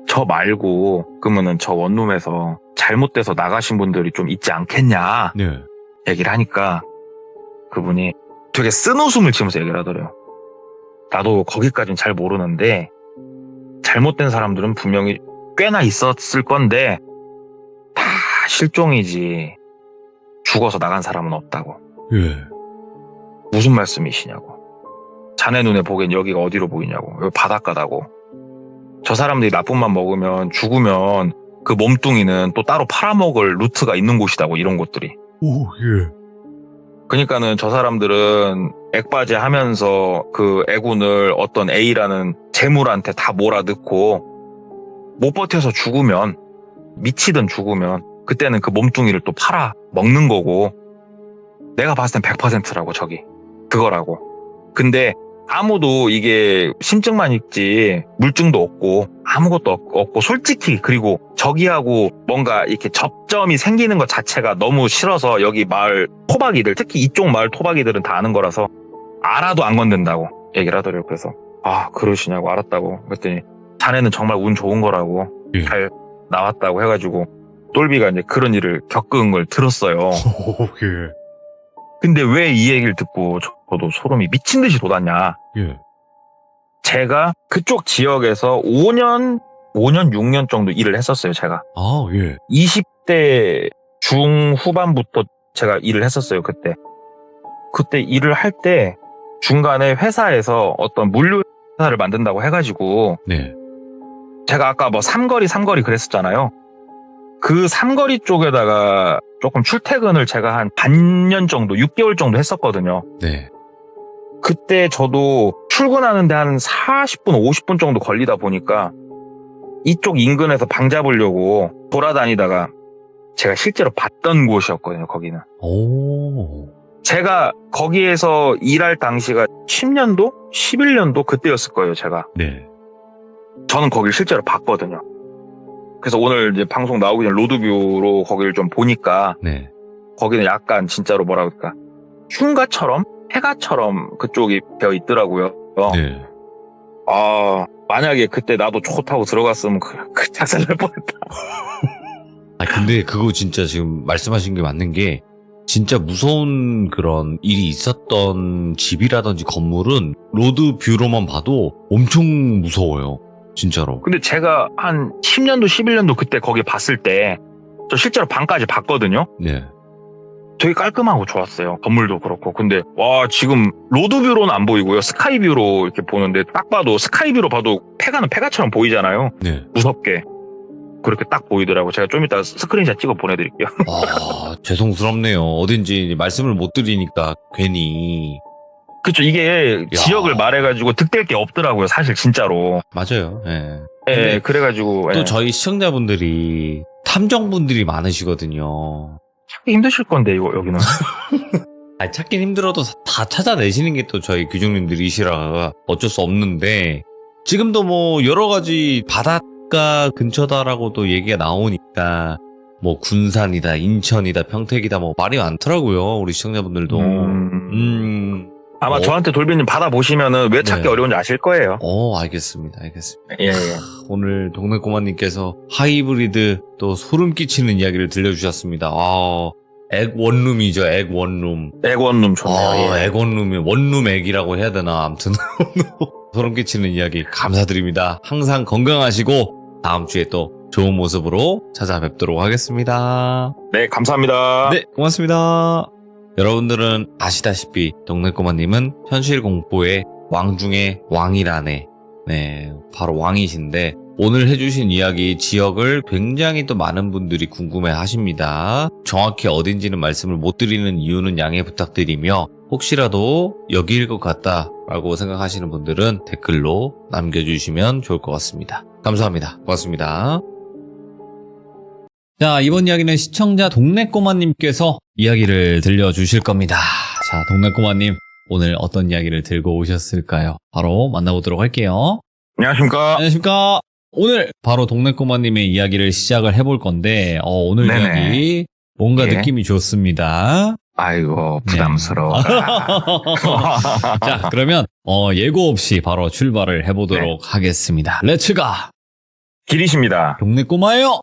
저 말고 그러면은 저 원룸에서 잘못돼서 나가신 분들이 좀 있지 않겠냐. 네. 얘기를 하니까 그분이 되게 쓴웃음을 치면서 얘기를 하더래요. 나도 거기까지는 잘 모르는데 잘못된 사람들은 분명히 꽤나 있었을 건데 다 실종이지 죽어서 나간 사람은 없다고. 예. 무슨 말씀이시냐고. 자네 눈에 보기엔 여기가 어디로 보이냐고. 여기 바닷가다고. 저 사람들이 나쁜 맘 먹으면 죽으면 그 몸뚱이는 또 따로 팔아먹을 루트가 있는 곳이다고. 이런 곳들이. 오, 예. 그러니까는 저 사람들은 액바지 하면서 그 애군을 어떤 A라는 재물한테 다 몰아넣고 못 버텨서 죽으면, 미치든 죽으면 그때는 그 몸뚱이를 또 팔아 먹는 거고, 내가 봤을 땐 100%라고 저기 그거라고. 근데 아무도 이게 심증만 있지 물증도 없고 아무것도 없고 솔직히, 그리고 저기하고 뭔가 이렇게 접점이 생기는 것 자체가 너무 싫어서, 여기 마을 토박이들, 특히 이쪽 마을 토박이들은 다 아는 거라서 알아도 안 건든다고 얘기를 하더래요. 그래서 그러시냐고. 알았다고. 그랬더니 자네는 정말 운 좋은 거라고, 잘 나왔다고 해가지고 똘비가 이제 그런 일을 겪은 걸 들었어요. 근데 왜 이 얘기를 듣고 저도 소름이 미친 듯이 돋았냐. 제가 그쪽 지역에서 5년, 6년 정도 일을 했었어요, 제가. 20대 중후반부터 제가 일을 했었어요, 그때. 그때 일을 할 때 중간에 회사에서 어떤 물류 회사를 만든다고 해가지고, 제가 아까 뭐 삼거리 그랬었잖아요. 그 삼거리 쪽에다가 조금 출퇴근을 제가 한 반년 정도, 6개월 정도 했었거든요. 그때 저도 출근하는데 한 40분, 50분 정도 걸리다 보니까 이쪽 인근에서 방 잡으려고 돌아다니다가 제가 실제로 봤던 곳이었거든요, 거기는. 제가 거기에서 일할 당시가 10년도? 11년도 그때였을 거예요, 제가. 저는 거기를 실제로 봤거든요. 그래서 오늘 이제 방송 나오기 전에 로드뷰로 거기를 좀 보니까, 거기는 약간 진짜로 뭐라 그럴까, 흉가처럼, 폐가처럼 그쪽이 되어 있더라고요. 만약에 그때 나도 좋다고 들어갔으면 그 자살 날 뻔했다. 근데 그거 진짜 지금 말씀하신 게 맞는 게, 진짜 무서운 그런 일이 있었던 집이라든지 건물은 로드뷰로만 봐도 엄청 무서워요. 진짜로. 근데 제가 한 10년도, 11년도 그때 거기 봤을 때, 저 실제로 방까지 봤거든요? 되게 깔끔하고 좋았어요. 건물도 그렇고. 근데, 지금 로드뷰로는 안 보이고요. 스카이뷰로 이렇게 보는데, 딱 봐도, 스카이뷰로 봐도 폐가는 폐가처럼 보이잖아요. 무섭게. 그렇게 딱 보이더라고요. 제가 좀 이따 스크린샷 찍어 보내드릴게요. 죄송스럽네요. 어딘지 말씀을 못 드리니까 괜히. 그쵸. 이게 지역을 말해가지고 득될 게 없더라고요. 사실 진짜로. 맞아요. 그래가지고. 또 저희 시청자분들이 탐정분들이 많으시거든요. 찾기 힘드실 건데, 여기는. 찾긴 힘들어도 다 찾아내시는 게 또 저희 규정님들이시라 어쩔 수 없는데, 지금도 뭐 여러 가지 바닷가 근처다라고도 얘기가 나오니까, 뭐 군산이다, 인천이다, 평택이다, 뭐 말이 많더라고요. 우리 시청자분들도. 아마 저한테 돌비님 받아보시면은 왜 찾기 어려운지 아실 거예요. 알겠습니다. 예. 오늘 동네 꼬마님께서 하이브리드 또 소름 끼치는 이야기를 들려주셨습니다. 액원룸이죠, 액원룸. 액원룸 좋네요. 액원룸이 원룸 액이라고 해야 되나, 아무튼. 소름 끼치는 이야기 감사드립니다. 항상 건강하시고 다음 주에 또 좋은 모습으로 찾아뵙도록 하겠습니다. 네, 감사합니다. 네, 고맙습니다. 여러분들은 아시다시피 동네 꼬마님은 현실 공포의 왕 중에 왕이라네. 바로 왕이신데, 오늘 해주신 이야기 지역을 굉장히 또 많은 분들이 궁금해 하십니다. 정확히 어딘지는 말씀을 못 드리는 이유는 양해 부탁드리며, 혹시라도 여기일 것 같다라고 생각하시는 분들은 댓글로 남겨주시면 좋을 것 같습니다. 감사합니다. 고맙습니다. 자, 이번 이야기는 시청자 동네꼬마님께서 이야기를 들려주실 겁니다. 자, 동네꼬마님, 오늘 어떤 이야기를 들고 오셨을까요? 바로 만나보도록 할게요. 안녕하십니까. 오늘 바로 동네꼬마님의 이야기를 시작을 해볼 건데, 오늘 이야기 뭔가 느낌이 좋습니다. 아이고, 부담스러워. 자, 그러면 예고 없이 바로 출발을 해보도록 하겠습니다. 렛츠가! 길이십니다. 동네꼬마예요.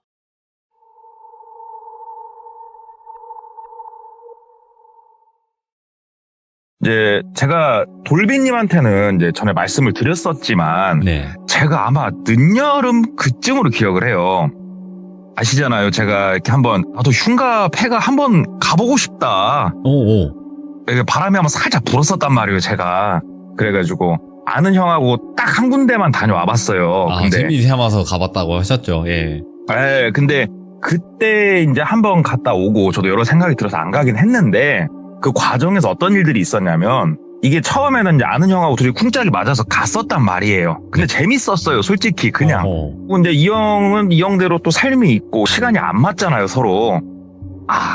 이제 제가 돌비님한테는 이제 전에 말씀을 드렸었지만, 제가 아마 늦여름 그쯤으로 기억을 해요. 아시잖아요. 제가 이렇게 한번 나도 흉가 폐가 한번 가보고 싶다. 바람이 한번 살짝 불었었단 말이에요, 제가. 그래가지고 아는 형하고 딱 한 군데만 다녀와봤어요. 근데 재미 삼아서 가봤다고 하셨죠. 근데 그때 이제 한번 갔다 오고 저도 여러 생각이 들어서 안 가긴 했는데, 그 과정에서 어떤 일들이 있었냐면 이게 처음에는 이제 아는 형하고 둘이 쿵짝이 맞아서 갔었단 말이에요. 근데 재밌었어요, 솔직히 그냥. 근데 이 형은 이 형대로 또 삶이 있고 시간이 안 맞잖아요, 서로.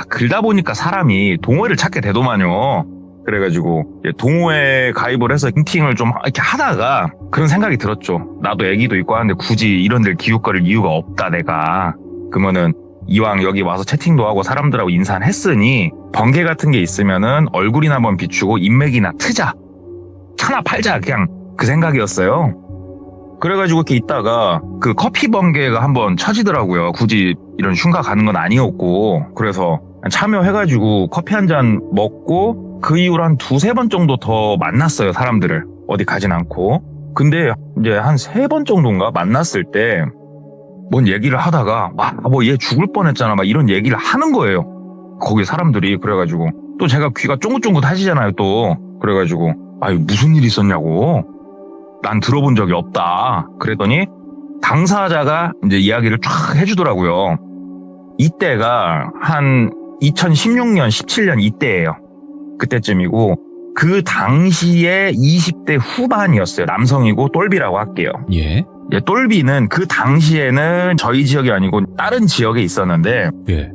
그러다 보니까 사람이 동호회를 찾게 되더만요. 그래가지고 동호회 가입을 해서 팅팅을 좀 이렇게 하다가 그런 생각이 들었죠. 나도 애기도 있고 하는데 굳이 이런 데를 기웃거릴 이유가 없다, 내가. 그러면은 이왕 여기 와서 채팅도 하고 사람들하고 인사는 했으니 번개 같은 게 있으면은 얼굴이나 한번 비추고 인맥이나 트자. 하나 팔자, 그냥 그 생각이었어요. 그래가지고 이렇게 있다가 그 커피 번개가 한번 쳐지더라고요. 굳이 이런 흉가 가는 건 아니었고. 그래서 참여해가지고 커피 한 잔 먹고 그 이후로 한 2-3번 정도 더 만났어요, 사람들을. 어디 가진 않고. 근데 이제 한 3번 정도인가 만났을 때 뭔 얘기를 하다가 뭐 얘 죽을 뻔했잖아 막 이런 얘기를 하는 거예요. 거기 사람들이. 그래가지고 또 제가 귀가 쫑긋쫑긋 하시잖아요, 또. 그래가지고 무슨 일이 있었냐고. 난 들어본 적이 없다. 그랬더니 당사자가 이제 이야기를 쫙 해주더라고요. 이때가 한 2016년, 17년 이때예요. 그때쯤이고 그 당시에 20대 후반이었어요. 남성이고 똘비라고 할게요. 예. 똘비는 그 당시에는 저희 지역이 아니고 다른 지역에 있었는데 예.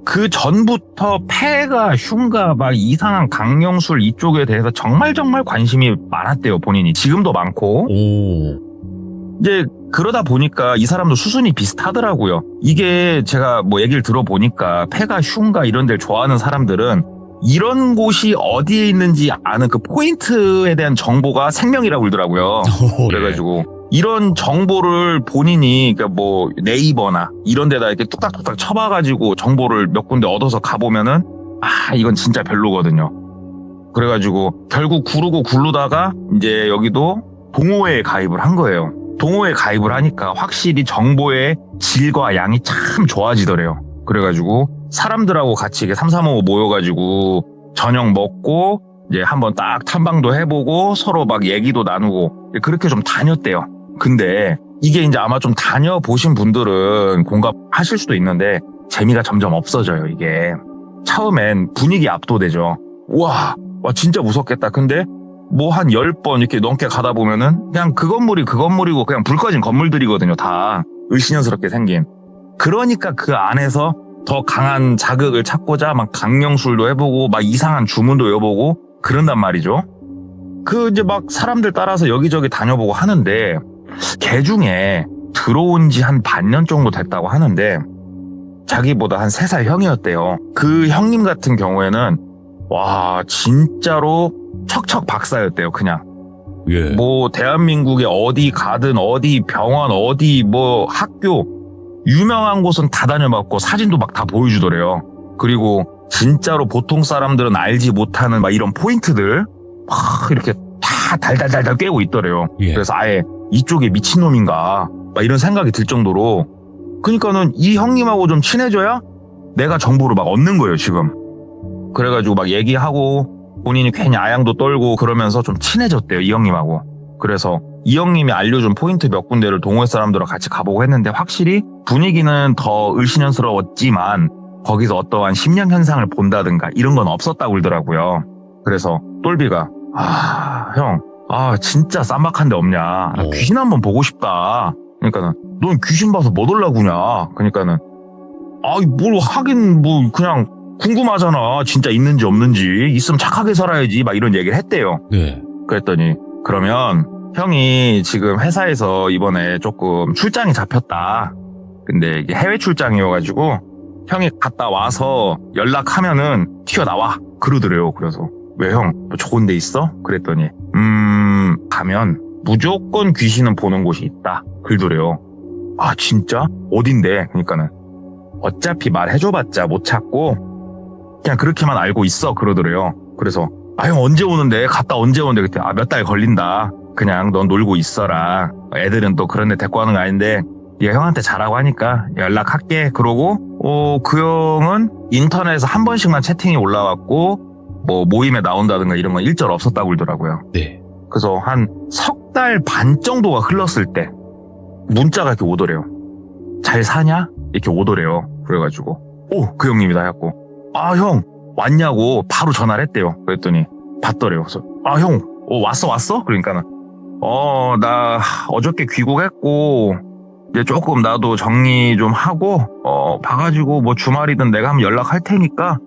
그 전부터 폐가, 흉가, 막 이상한 강령술 이쪽에 대해서 정말 관심이 많았대요, 본인이. 지금도 많고. 이제 그러다 보니까 이 사람도 수순이 비슷하더라고요. 이게 제가 뭐 얘기를 들어보니까 폐가, 흉가 이런 데를 좋아하는 사람들은 이런 곳이 어디에 있는지 아는 그 포인트에 대한 정보가 생명이라고 그러더라고요. 그래가지고 이런 정보를 본인이 그러니까 뭐 네이버나 이런 데다 이렇게 뚝딱뚝딱 쳐봐가지고 정보를 몇 군데 얻어서 가보면은 이건 진짜 별로거든요. 그래가지고 결국 굴르다가 이제 여기도 동호회에 가입을 한 거예요. 동호회에 가입을 하니까 확실히 정보의 질과 양이 참 좋아지더래요. 그래가지고 사람들하고 같이 이게 3-3-5 모여가지고 저녁 먹고 이제 한번 딱 탐방도 해보고 서로 막 얘기도 나누고 그렇게 좀 다녔대요. 근데 이게 이제 아마 좀 다녀보신 분들은 공감하실 수도 있는데 재미가 점점 없어져요, 이게. 처음엔 분위기 압도되죠. 와 진짜 무섭겠다. 근데 뭐 한 10번 이렇게 넘게 가다 보면은 그냥 그 건물이고 그냥 불 꺼진 건물들이거든요, 다. 을씨년스럽게 생긴. 그러니까 그 안에서 더 강한 자극을 찾고자 막 강령술도 해보고 막 이상한 주문도 외워보고 그런단 말이죠. 그 이제 막 사람들 따라서 여기저기 다녀보고 하는데 걔 중에 들어온 지 한 반년 정도 됐다고 하는데 자기보다 한 3살 형이었대요. 그 형님 같은 경우에는 와 진짜로 척척 박사였대요, 그냥. 예. 뭐 대한민국에 어디 가든 어디 병원 어디 뭐 학교 유명한 곳은 다 다녀봤고 사진도 막 다 보여주더래요. 그리고 진짜로 보통 사람들은 알지 못하는 막 이런 포인트들 막 이렇게 다 달달달달 꿰고 있더래요. 예. 그래서 아예 이쪽에 미친놈인가 막 이런 생각이 들 정도로. 그러니까는 이 형님하고 좀 친해져야 내가 정보를 막 얻는 거예요, 지금. 그래가지고 막 얘기하고 본인이 괜히 아양도 떨고 그러면서 좀 친해졌대요, 이 형님하고. 그래서 이 형님이 알려준 포인트 몇 군데를 동호회 사람들과 같이 가보고 했는데 확실히 분위기는 더 을씨년스러웠지만 거기서 어떠한 심령 현상을 본다든가 이런 건 없었다고 그러더라고요. 그래서 똘비가 형 진짜 쌈박한 데 없냐. 나 귀신 한번 보고 싶다. 그러니까는 넌 귀신 봐서 뭐 돌라구냐. 그러니까는 뭘 하긴 뭐 그냥 궁금하잖아. 진짜 있는지 없는지. 있으면 착하게 살아야지. 막 이런 얘기를 했대요. 네. 그랬더니 그러면 형이 지금 회사에서 이번에 조금 출장이 잡혔다. 근데 이게 해외 출장이어가지고 형이 갔다 와서 연락하면은 튀어나와. 그러더래요. 그래서 왜 형? 뭐 좋은 데 있어? 그랬더니 가면 무조건 귀신은 보는 곳이 있다. 그러더래요. 진짜? 어딘데? 그러니까는 어차피 말해줘봤자 못 찾고 그냥 그렇게만 알고 있어. 그러더래요. 그래서 형 언제 오는데? 갔다 언제 오는데? 그때 몇 달 걸린다. 그냥 넌 놀고 있어라. 애들은 또 그런 데 데리고 가는 거 아닌데 얘가 형한테 잘하고 하니까 연락할게. 그러고 그 형은 인터넷에서 한 번씩만 채팅이 올라왔고 뭐 모임에 나온다든가 이런 건 일절 없었다고 그러더라고요. 네. 그래서 한 석 달 반 정도가 흘렀을 때 문자가 이렇게 오더래요. 잘 사냐? 이렇게 오더래요. 그래가지고 그 형님이다 해갖고 형 왔냐고 바로 전화를 했대요. 그랬더니 받더래요. 그래서 형 왔어? 그러니까는 나 어저께 귀국했고 이제 조금 나도 정리 좀 하고 봐가지고 뭐 주말이든 내가 한번 연락할 테니까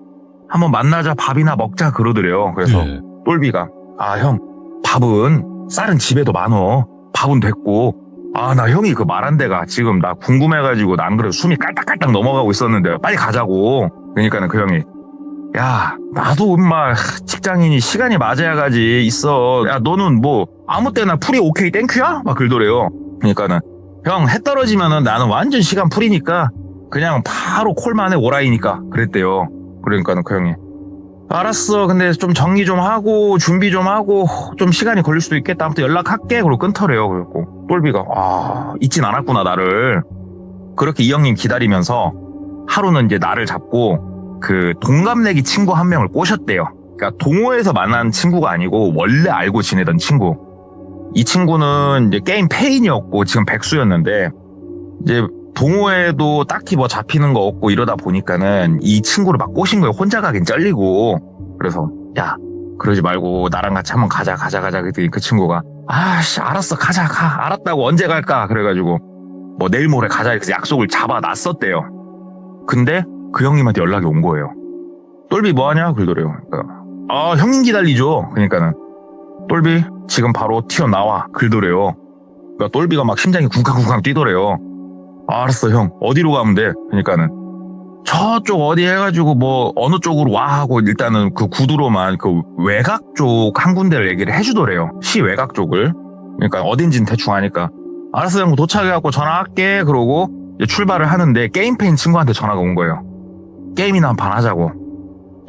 한번 만나자 밥이나 먹자 그러더래요. 그래서 예. 똘비가 형 밥은 쌀은 집에도 많어. 밥은 됐고 나 형이 그 말한 데가 지금 나 궁금해가지고 나 안 그래도 숨이 깔딱깔딱 넘어가고 있었는데 빨리 가자고. 그러니까는 그 형이 야 나도 엄마 직장인이 시간이 맞아야 가지 있어. 야 너는 뭐 아무 때나 풀이 오케이 땡큐야? 막 그러더래요. 그러니까는 형 해 떨어지면은 나는 완전 시간 풀이니까 그냥 바로 콜만 해 오라이니까 그랬대요. 그러니까는 그 형이 알았어. 근데 좀 정리 좀 하고 준비 좀 하고 좀 시간이 걸릴 수도 있겠다. 아무튼 연락할게. 그러고 끊더래요. 그랬고 똘비가 잊진 않았구나 나를. 그렇게 이 형님 기다리면서 하루는 이제 나를 잡고 그 동갑내기 친구 한 명을 꼬셨대요. 그러니까 동호회에서 만난 친구가 아니고 원래 알고 지내던 친구. 이 친구는 이제 게임 페인이었고 지금 백수였는데 이제 동호회도 딱히 뭐 잡히는 거 없고 이러다 보니까는 이 친구를 막 꼬신 거예요. 혼자 가긴 쩔리고. 그래서 야 그러지 말고 나랑 같이 한번 가자 그랬더니 그 친구가 알았어 가자 가 알았다고 언제 갈까 그래가지고 뭐 내일 모레 가자 이렇게 약속을 잡아놨었대요. 근데 그 형님한테 연락이 온 거예요. 똘비 뭐하냐 그러더래요. 그러니까, 형님 기다리죠. 그러니까는 똘비 지금 바로 튀어나와 그러더래요. 그러니까 똘비가 막 심장이 쿵쾅쿵쾅 뛰더래요. 알았어 형 어디로 가면 돼? 그러니까는 저쪽 어디 해가지고 뭐 어느 쪽으로 와 하고 일단은 그 구두로만 그 외곽 쪽 한 군데를 얘기를 해주더래요. 시 외곽 쪽을. 그러니까 어딘지는 대충 아니까 알았어 형 도착해갖고 전화할게 그러고 이제 출발을 하는데 게임페인 친구한테 전화가 온 거예요. 게임이나 한 판 하자고.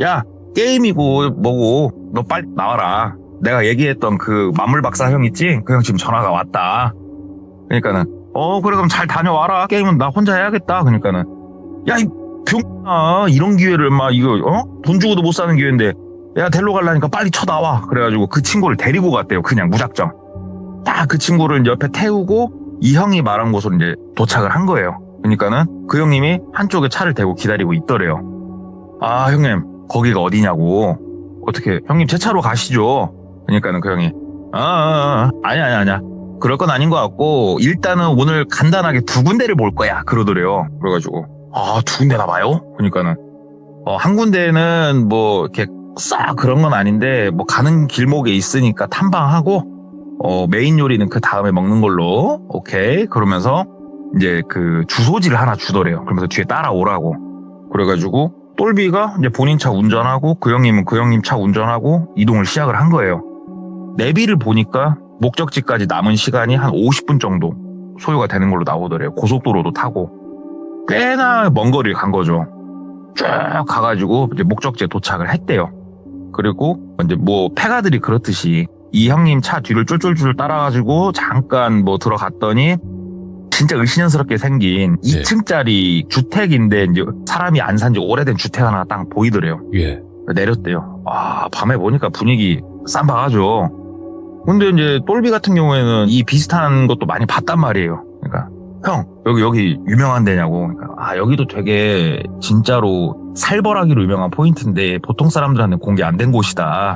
야 게임이고 뭐고 너 빨리 나와라. 내가 얘기했던 그 만물박사 형 있지? 그 형 지금 전화가 왔다. 그러니까는 그래 그럼 잘 다녀와라. 게임은 나 혼자 해야겠다. 그러니까는 야 이 병아 이런 기회를 막 이거 돈 주고도 못 사는 기회인데 야 데리러 가려니까 빨리 쳐나와. 그래가지고 그 친구를 데리고 갔대요. 그냥 무작정. 딱 그 친구를 옆에 태우고 이 형이 말한 곳으로 이제 도착을 한 거예요. 그러니까는 그 형님이 한쪽에 차를 대고 기다리고 있더래요. 형님 거기가 어디냐고. 어떻게 형님 제 차로 가시죠. 그러니까는 그 형이 아니야 그럴 건 아닌 것 같고 일단은 오늘 간단하게 두 군데를 볼 거야 그러더래요. 그래가지고 두 군데나 봐요? 그러니까는 한 군데는 뭐 이렇게 싹 그런 건 아닌데 뭐 가는 길목에 있으니까 탐방하고 메인 요리는 그 다음에 먹는 걸로 오케이 그러면서 이제 그 주소지를 하나 주더래요. 그러면서 뒤에 따라오라고. 그래가지고 똘비가 이제 본인 차 운전하고 그 형님은 그 형님 차 운전하고 이동을 시작을 한 거예요. 내비를 보니까 목적지까지 남은 시간이 한 50분 정도 소요가 되는 걸로 나오더래요. 고속도로도 타고 꽤나 먼 거리를 간 거죠. 쭉 가가지고 이제 목적지에 도착을 했대요. 그리고 이제 뭐 패가들이 그렇듯이 이 형님 차 뒤를 쫄쫄쫄 따라가지고 잠깐 뭐 들어갔더니 진짜 을씨년스럽게 생긴 2층짜리 주택인데 이제 사람이 안 산 지 오래된 주택 하나 딱 보이더래요. 예. 내렸대요. 밤에 보니까 분위기 쌈박하죠. 근데 이제 똘비 같은 경우에는 이 비슷한 것도 많이 봤단 말이에요. 그러니까 형 여기 유명한 데냐고. 그러니까 여기도 되게 진짜로 살벌하기로 유명한 포인트인데 보통 사람들한테 공개 안 된 곳이다.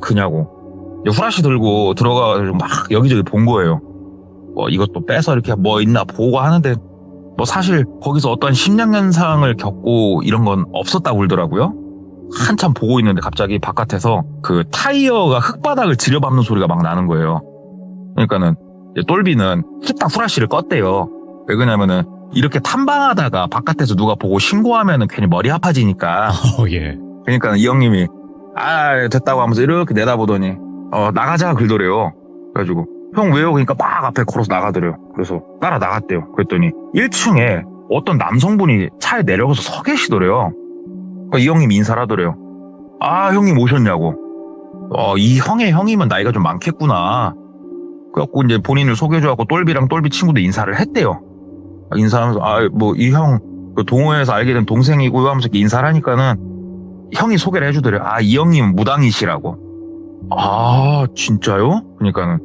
그냐고. 후라시 들고 들어가가지고 막 여기저기 본 거예요. 뭐 이것도 빼서 이렇게 뭐 있나 보고 하는데 뭐 사실 거기서 어떤 심장현상을 겪고 이런 건 없었다고 그러더라고요. 한참 보고 있는데 갑자기 바깥에서 그 타이어가 흙바닥을 지려밟는 소리가 막 나는 거예요. 그러니까는 똘비는 후딱 후라시를 껐대요. 왜 그러냐면은 이렇게 탐방하다가 바깥에서 누가 보고 신고하면은 괜히 머리 아파지니까. 예. 그러니까 이 형님이 됐다고 하면서 이렇게 내다보더니 나가자 그러더래요. 그래가지고 형 왜요? 그러니까 막 앞에 걸어서 나가더래요. 그래서 따라 나갔대요. 그랬더니 1층에 어떤 남성분이 차에 내려가서 서 계시더래요. 그러니까 이 형님이 인사를 하더래요. 형님 오셨냐고. 이 형의 형이면 나이가 좀 많겠구나. 그래갖고 이제 본인을 소개해줘갖고 똘비랑 똘비 친구도 인사를 했대요. 인사하면서 뭐 이 형 그 동호회에서 알게 된 동생이고요 하면서 이렇게 인사를 하니까는 형이 소개를 해주더래요. 이 형님은 무당이시라고. 진짜요? 그러니까는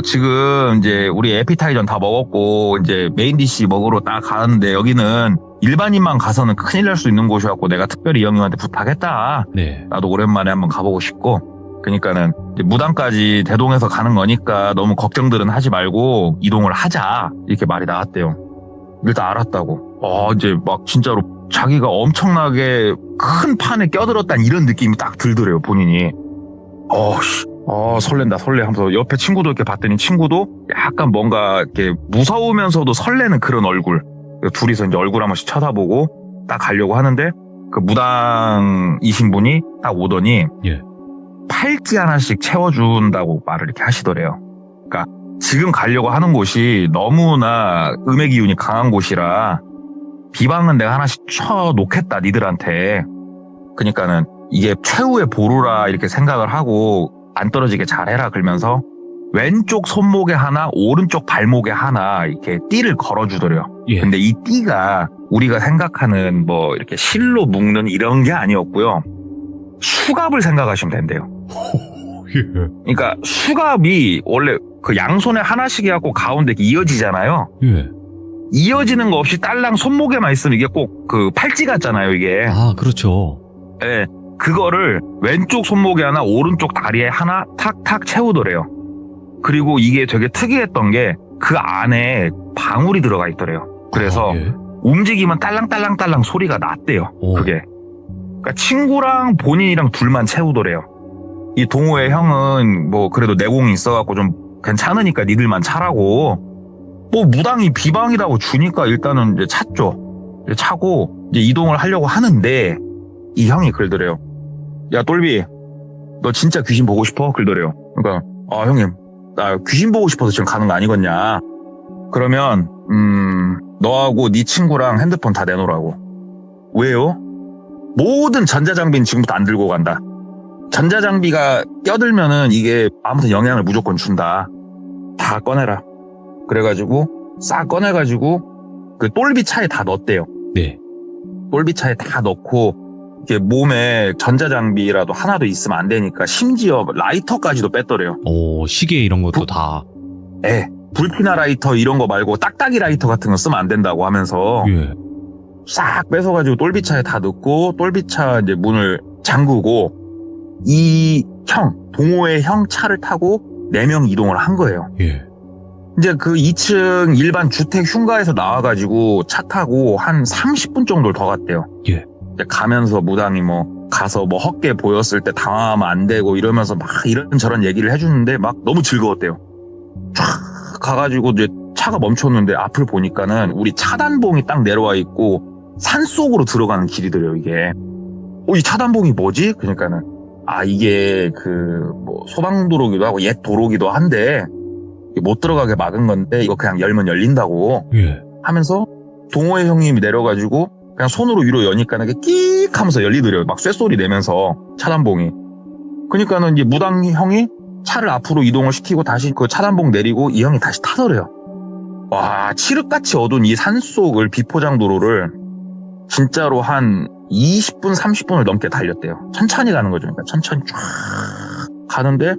지금 이제 우리 에피타이전 다 먹었고 이제 메인 디시 먹으러 딱 가는데 여기는 일반인만 가서는 큰일 날 수 있는 곳이었고 내가 특별히 이 형님한테 부탁했다. 네. 나도 오랜만에 한번 가보고 싶고 그러니까는 이제 무당까지 대동해서 가는 거니까 너무 걱정들은 하지 말고 이동을 하자 이렇게 말이 나왔대요. 일단 알았다고. 이제 막 진짜로 자기가 엄청나게 큰 판에 껴들었다는 이런 느낌이 딱 들더래요 본인이. 설렌다 설레 하면서 옆에 친구도 이렇게 봤더니 친구도 약간 뭔가 이렇게 무서우면서도 설레는 그런 얼굴. 둘이서 이제 얼굴 한 번씩 쳐다보고 딱 가려고 하는데 그 무당이신 분이 딱 오더니 예. 팔찌 하나씩 채워준다고 말을 이렇게 하시더래요. 그러니까 지금 가려고 하는 곳이 너무나 음의 기운이 강한 곳이라 비방은 내가 하나씩 쳐놓겠다 니들한테. 그러니까는 이게 최후의 보루라 이렇게 생각을 하고 안 떨어지게 잘해라 그러면서 왼쪽 손목에 하나 오른쪽 발목에 하나 이렇게 띠를 걸어주더래요. 예. 근데 이 띠가 우리가 생각하는 뭐 이렇게 실로 묶는 이런 게 아니었고요. 수갑을 생각하시면 된대요. 예. 그러니까 수갑이 원래 그 양손에 하나씩 해갖고 가운데 이렇게 이어지잖아요. 예. 이어지는 거 없이 딸랑 손목에만 있으면 이게 꼭 그 팔찌 같잖아요, 이게. 아, 그렇죠. 예. 그거를 왼쪽 손목에 하나, 오른쪽 다리에 하나 탁탁 채우더래요. 그리고 이게 되게 특이했던 게 그 안에 방울이 들어가 있더래요. 그래서 예. 움직이면 딸랑딸랑딸랑 소리가 났대요. 오. 그게. 그러니까 친구랑 본인이랑 둘만 채우더래요. 이 동호회 형은 뭐 그래도 내공이 있어갖고 좀 괜찮으니까 니들만 차라고. 뭐 무당이 비방이라고 주니까 일단은 이제 찼죠. 이제 차고 이제 이동을 하려고 하는데 이 형이 그러더래요. 야 똘비, 너 진짜 귀신 보고 싶어? 그러더래요. 그러니까 형님 나 귀신 보고 싶어서 지금 가는 거 아니겠냐. 그러면 너하고 네 친구랑 핸드폰 다 내놓으라고. 왜요? 모든 전자장비는 지금부터 안 들고 간다. 전자장비가 껴들면은 이게 아무튼 영향을 무조건 준다. 다 꺼내라. 그래가지고 싹 꺼내가지고 그 똘비 차에 다 넣었대요. 네. 똘비 차에 다 넣고 이게 몸에 전자장비라도 하나도 있으면 안 되니까 심지어 라이터까지도 뺐더래요. 오, 시계 이런 것도 다. 불피나 라이터 이런 거 말고 딱딱이 라이터 같은 거 쓰면 안 된다고 하면서 예. 싹 뺏어가지고 똘비차에 다 넣고 똘비차 이제 문을 잠그고 이 동호회 형 차를 타고 4명 이동을 한 거예요. 예. 이제 그 2층 일반 주택 흉가에서 나와가지고 차 타고 한 30분 정도를 더 갔대요. 예. 이제 가면서 무당이 뭐 가서 뭐 헛개 보였을 때 당황하면 안 되고 이러면서 막 이런저런 얘기를 해주는데 막 너무 즐거웠대요. 쫙 가가지고 이제 차가 멈췄는데 앞을 보니까는 우리 차단봉이 딱 내려와 있고 산속으로 들어가는 길이더래요, 이게. 이 차단봉이 뭐지? 그러니까는 이게 그 뭐 소방도로기도 하고 옛 도로기도 한데 못 들어가게 막은 건데 이거 그냥 열면 열린다고 예. 하면서 동호회 형님이 내려가지고 그냥 손으로 위로 여니까 이게 끽 하면서 열리더래요. 막 쇳소리 내면서 차단봉이. 그러니까는 이제 무당 형이 차를 앞으로 이동을 시키고 다시 그 차단봉 내리고 이 형이 다시 타더래요. 와, 칠흑같이 어두운 이 산속을 비포장 도로를 진짜로 한 20분, 30분을 넘게 달렸대요. 천천히 가는 거죠. 그러니까 천천히 쫙 가는데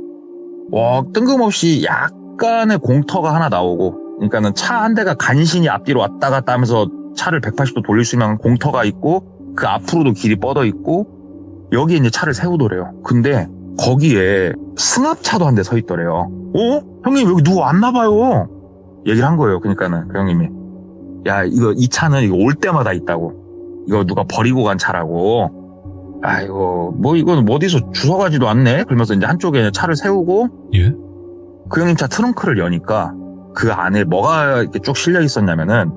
와, 뜬금없이 약간의 공터가 하나 나오고 그러니까는 차 한 대가 간신히 앞뒤로 왔다 갔다 하면서 차를 180도 돌릴 수 있는 공터가 있고 그 앞으로도 길이 뻗어 있고 여기에 이제 차를 세우더래요. 근데 거기에 승합차도 한 대 서 있더래요. 형님 여기 누구 왔나 봐요. 얘기를 한 거예요. 그러니까는 그 형님이 야 이 차는 이거 올 때마다 있다고. 이거 누가 버리고 간 차라고. 이건 어디서 주워가지도 않네. 그러면서 이제 한쪽에 차를 세우고 예. 그 형님 차 트렁크를 여니까 그 안에 뭐가 이렇게 쭉 실려 있었냐면은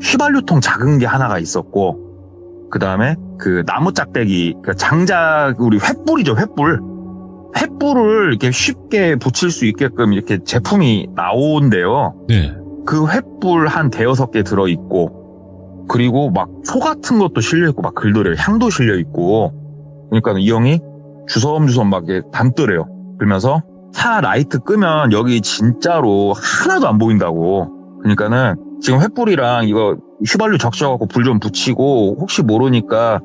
휘발유통 작은 게 하나가 있었고 그 다음에 그 나무 짝대기 그 장작 우리 횃불이죠. 횃불을 이렇게 쉽게 붙일 수 있게끔 이렇게 제품이 나온대요. 네. 그 횃불 한 5-6개 들어있고 그리고 막 소 같은 것도 실려있고 막 글더래요. 향도 실려있고 그러니까 이 형이 주섬주섬 막 이렇게 담더래요. 그러면서 차 라이트 끄면 여기 진짜로 하나도 안 보인다고. 그러니까는 지금 횃불이랑 이거 휘발유 적셔갖고 불 좀 붙이고 혹시 모르니까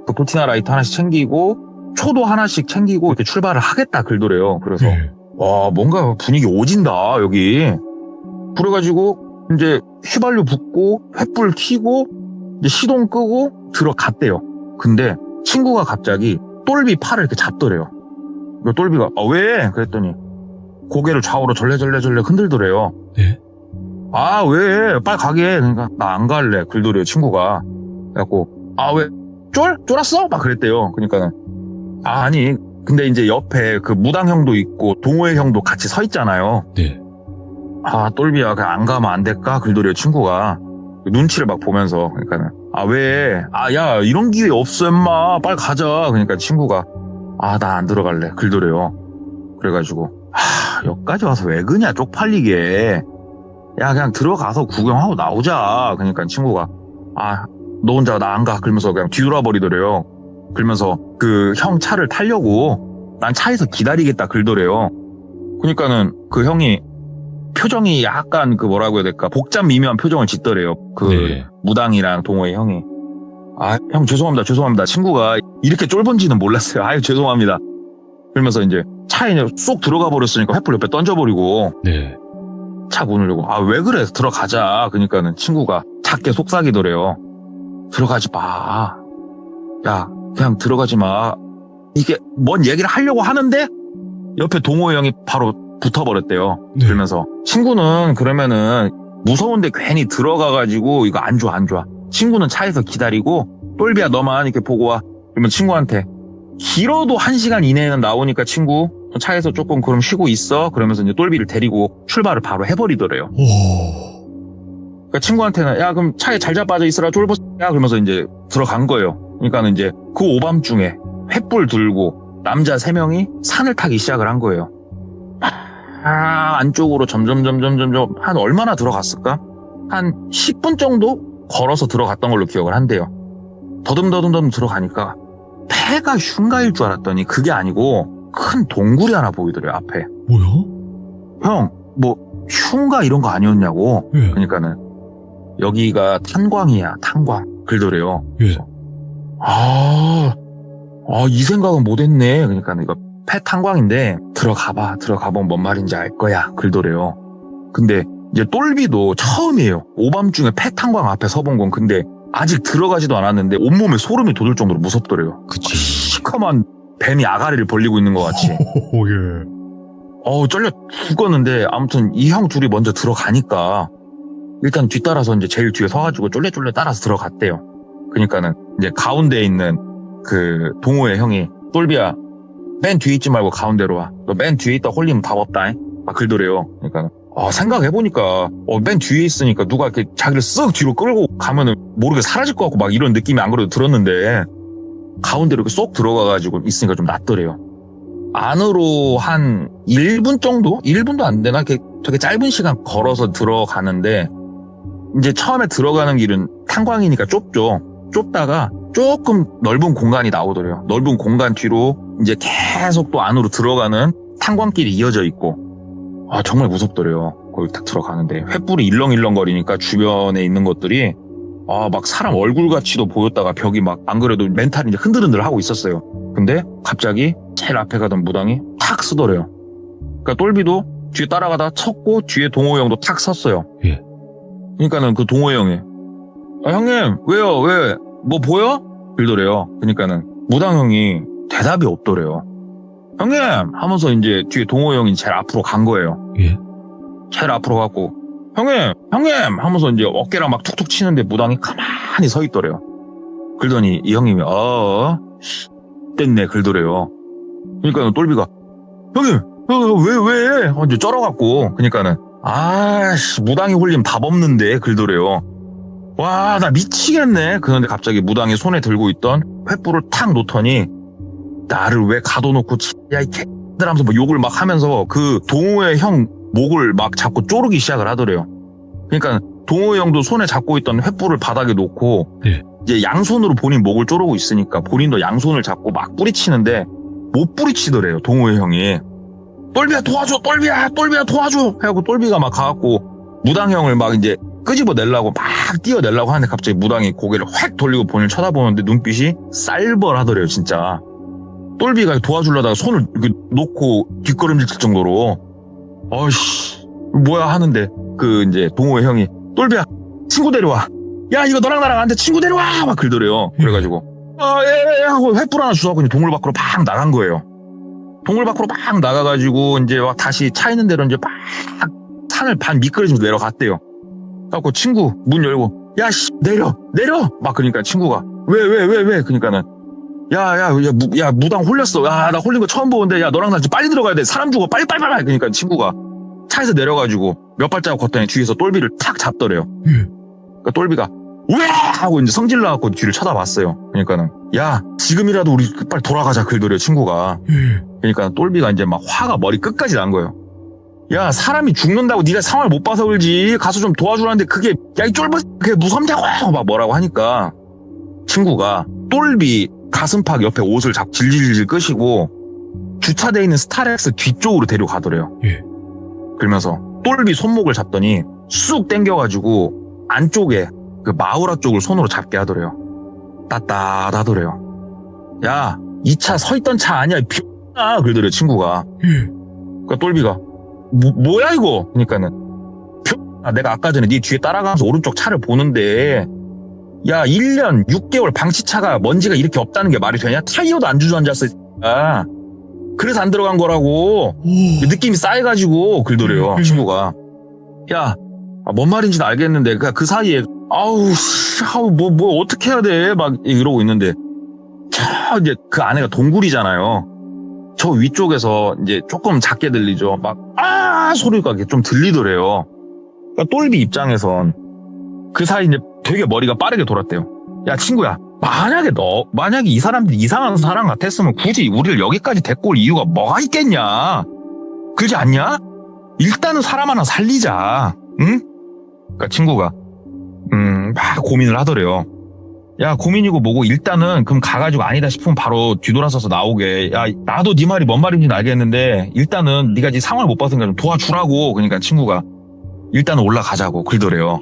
그 불티나 라이트 하나씩 챙기고 초도 하나씩 챙기고 이렇게 출발을 하겠다 글더래요. 그래서 와 뭔가 분위기 오진다 여기. 그래가지고 이제 휘발유 붓고 횃불 켜고 이제 시동 끄고 들어갔대요. 근데 친구가 갑자기 똘비 팔을 이렇게 잡더래요. 똘비가 왜? 그랬더니 고개를 좌우로 절레절레 흔들더래요. 네? 아, 왜? 빨리 가게. 그러니까 나 안 갈래. 그러더래요, 친구가. 그래갖고 왜? 쫄았어? 막 그랬대요. 그러니까는 아니 근데 이제 옆에 그 무당 형도 있고 동호회 형도 같이 서 있잖아요. 네. 똘비야 그냥 안 가면 안 될까? 그러더래요, 친구가. 눈치를 막 보면서. 그러니까는 왜? 야 이런 기회 없어 임마. 빨리 가자. 그러니까 친구가 나 안 들어갈래. 그러더래요. 그래가지고 여기까지 와서 왜 그냐 쪽팔리게. 야 그냥 들어가서 구경하고 나오자. 그러니까 친구가 너 혼자 나 안 가. 그러면서 그냥 뒤돌아 버리더래요. 그러면서 그 형 차를 타려고 난 차에서 기다리겠다 그러더래요. 그러니까는 그 형이 표정이 약간 그 뭐라고 해야 될까 복잡 미묘한 표정을 짓더래요. 그 네. 무당이랑 동호회 형이. 형 죄송합니다. 친구가 이렇게 쫄본지는 몰랐어요. 죄송합니다. 그러면서 이제 차에 쏙 들어가 버렸으니까 횃불 옆에 던져버리고 네. 차 문을 열고 왜 그래 들어가자. 그러니까는 친구가 작게 속삭이더래요. 들어가지 마. 야 그냥 들어가지 마. 이게 뭔 얘기를 하려고 하는데 옆에 동호회 형이 바로 붙어버렸대요. 네. 그러면서 친구는 그러면은 무서운데 괜히 들어가가지고 이거 안 좋아. 친구는 차에서 기다리고 똘비야 너만 이렇게 보고 와. 그러면 친구한테 길어도 1시간 이내에는 나오니까 친구 차에서 조금 그럼 쉬고 있어. 그러면서 이제 똘비를 데리고 출발을 바로 해버리더래요. 그러니까 친구한테는 야 그럼 차에 잘 잡아져 있으라 쫄보야. 그러면서 이제 들어간 거예요. 그러니까는 이제 그 오밤중에 횃불 들고 남자 3명이 산을 타기 시작을 한 거예요. 안쪽으로 점점 한 얼마나 들어갔을까? 한 10분 정도 걸어서 들어갔던 걸로 기억을 한대요. 더듬 들어가니까 폐가 흉가일 줄 알았더니 그게 아니고 큰 동굴이 하나 보이더래요, 앞에. 뭐야? 형, 뭐 흉가 이런 거 아니었냐고. 예. 그러니까는 여기가 탄광이야, 탄광. 그러더래요. 예. 이 생각은 못했네. 그러니까 이거 폐탄광인데 들어가보면 뭔 말인지 알 거야. 그러더래요. 근데 이제 똘비도 처음이에요. 오밤중에 폐탄광 앞에 서본 건. 근데 아직 들어가지도 않았는데 온몸에 소름이 돋을 정도로 무섭더래요. 그치. 시커먼 뱀이 아가리를 벌리고 있는 것 같이. 예. 쩔려 죽었는데 아무튼 이 형 둘이 먼저 들어가니까 일단 뒤따라서 이제 제일 뒤에 서가지고 쫄래 따라서 들어갔대요. 그러니까는 이제 가운데에 있는 그 동호회 형이 똘비야 맨 뒤에 있지 말고 가운데로 와. 너 맨 뒤에 있다 홀리면 답 없다. 막 그러더래요. 그러니까 생각해보니까 맨 뒤에 있으니까 누가 이렇게 자기를 쓱 뒤로 끌고 가면은 모르게 사라질 것 같고 막 이런 느낌이 안 그래도 들었는데 가운데로 이렇게 쏙 들어가가지고 있으니까 좀 낫더래요. 안으로 한 1분 정도? 1분도 안 되나? 되게 짧은 시간 걸어서 들어가는데 이제 처음에 들어가는 길은 탄광이니까 좁죠. 좁다가 조금 넓은 공간이 나오더래요. 넓은 공간 뒤로 이제 계속 또 안으로 들어가는 탄광길이 이어져 있고 정말 무섭더래요. 거기 딱 들어가는데 횃불이 일렁일렁거리니까 주변에 있는 것들이 막 사람 얼굴같이도 보였다가 벽이 막 안 그래도 멘탈이 이제 흔들흔들 하고 있었어요. 근데 갑자기 제일 앞에 가던 무당이 탁 쓰더래요. 그러니까 똘비도 뒤에 따라가다 섰고 뒤에 동호 형도 탁 섰어요. 예. 그러니까는 그 동호 형이 형님 왜요? 왜? 뭐 보여? 그러더래요. 그러니까는 무당 형이 대답이 없더래요. 형님 하면서 이제 뒤에 동호 형이 제일 앞으로 간 거예요. 예. 제일 앞으로 가고 형님 하면서 이제 어깨랑 막 툭툭 치는데 무당이 가만히 서 있더래요. 그러더니 이 형님이 뗐네 그러더래요. 그러니까는 똘비가 형님 왜? 이제 쩔어갖고 그러니까는 무당이 홀림 답 없는데 그러더래요. 와 나 미치겠네. 그런데 갑자기 무당이 손에 들고 있던 횃불을 탁 놓더니 나를 왜 가둬놓고 야 이 개들 하면서 뭐 욕을 막 하면서 그 동호회 형 목을 막 잡고 쪼르기 시작을 하더래요. 그러니까 동호회 형도 손에 잡고 있던 횃불을 바닥에 놓고 예. 이제 양손으로 본인 목을 쪼르고 있으니까 본인도 양손을 잡고 막 뿌리치는데 못 뿌리치더래요. 동호회 형이 똘비야 도와줘 똘비야 도와줘 해갖고 똘비가 막 가갖고 무당 형을 막 이제 끄집어 내려고 막 뛰어내려고 하는데 갑자기 무당이 고개를 확 돌리고 본인을 쳐다보는데 눈빛이 쌀벌하더래요. 진짜 똘비가 도와주려다가 손을 이렇게 놓고 뒷걸음질 칠 정도로 뭐야 하는데 그 이제 동호회 형이 똘비야 친구 데려와 야, 이거 너랑 나랑 한테 친구 데려와! 막 그러더래요. 그래가지고, 예, 하고 횃불 하나 주워갖고 동굴 밖으로 팍 나간 거예요. 동굴 밖으로 막 나가가지고, 이제 막 다시 차 있는 데로 이제 막 산을 반 미끄러지면서 내려갔대요. 그래갖고 친구 문 열고, 야, 씨, 내려! 막 그러니까 친구가, 왜? 그러니까는, 야, 무당 홀렸어. 야, 나 홀린 거 처음 보는데, 야, 너랑 나 지금 빨리 들어가야 돼. 사람 죽어. 빨리. 그러니까 친구가 차에서 내려가지고 몇 발자국 걷더니 뒤에서 똘비를 탁 잡더래요. 그러니까 똘비가, 왜! 하고 이제 성질 나갖고 뒤를 쳐다봤어요. 그러니까는, 야, 지금이라도 우리 빨리 돌아가자. 그러더래요, 친구가. 그러니까 똘비가 이제 막 화가 머리 끝까지 난 거예요. 야, 사람이 죽는다고 네가 상황을 못 봐서 그러지. 가서 좀 도와주라는데 그게, 야, 이 쫄보, 그게 무섭냐고! 막 뭐라고 하니까 친구가 똘비 가슴팍 옆에 옷을 잡고 질질질 끄시고 주차되어 있는 스타렉스 뒤쪽으로 데려가더래요. 그러면서 똘비 손목을 잡더니 쑥 당겨가지고 안쪽에 그 마우라 쪽을 손으로 잡게 하더래요. 따따하더래요. 야, 이 차 서 있던 차 아니야, 이 X나! 그러더래요, 친구가. 그러니까 똘비가, 뭐야 이거? 그러니까는, 내가 아까 전에 네 뒤에 따라가면서 오른쪽 차를 보는데, 야, 1년 6개월 방치차가 먼지가 이렇게 없다는 게 말이 되냐? 타이어도 안 주저앉았어. 그래서 안 들어간 거라고. 느낌이 싸해가지고 그러더래요, 친구가. 야, 뭔 말인지는 알겠는데 그 사이에 뭐 어떻게 해야 돼? 막 이러고 있는데 이제 그 안에가 동굴이잖아요. 저 위쪽에서 이제 조금 작게 들리죠. 막 소리가 좀 들리더래요. 그러니까 똘비 입장에선 그 사이 이제 되게 머리가 빠르게 돌았대요. 야, 친구야, 만약에 이 사람들이 이상한 사람 같았으면 굳이 우리를 여기까지 데리고 올 이유가 뭐가 있겠냐? 그러지 않냐? 일단은 사람 하나 살리자. 응? 그러니까 친구가 막 고민을 하더래요. 야, 고민이고 뭐고 일단은 그럼 가가지고 아니다 싶으면 바로 뒤돌아서서 나오게. 야, 나도 네 말이 뭔 말인지는 알겠는데 일단은 네가 이 상황을 못 봤으니까 좀 도와주라고. 그러니까 친구가 일단은 올라가자고 그러더래요.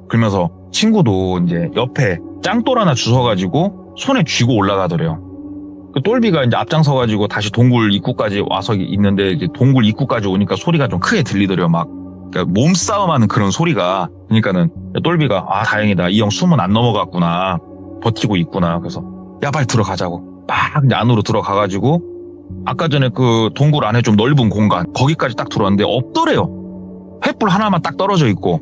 그러면서 친구도 이제 옆에 짱돌 하나 주워가지고 손에 쥐고 올라가더래요. 그 똘비가 이제 앞장서가지고 다시 동굴 입구까지 와서 있는데 이제 동굴 입구까지 오니까 소리가 좀 크게 들리더래요. 막 그러니까 몸싸움하는 그런 소리가. 그러니까는 똘비가 다행이다. 이 형 숨은 안 넘어갔구나. 버티고 있구나. 그래서 야, 빨리 들어가자고. 막 이제 안으로 들어가가지고 아까 전에 그 동굴 안에 좀 넓은 공간 거기까지 딱 들어왔는데 없더래요. 횃불 하나만 딱 떨어져 있고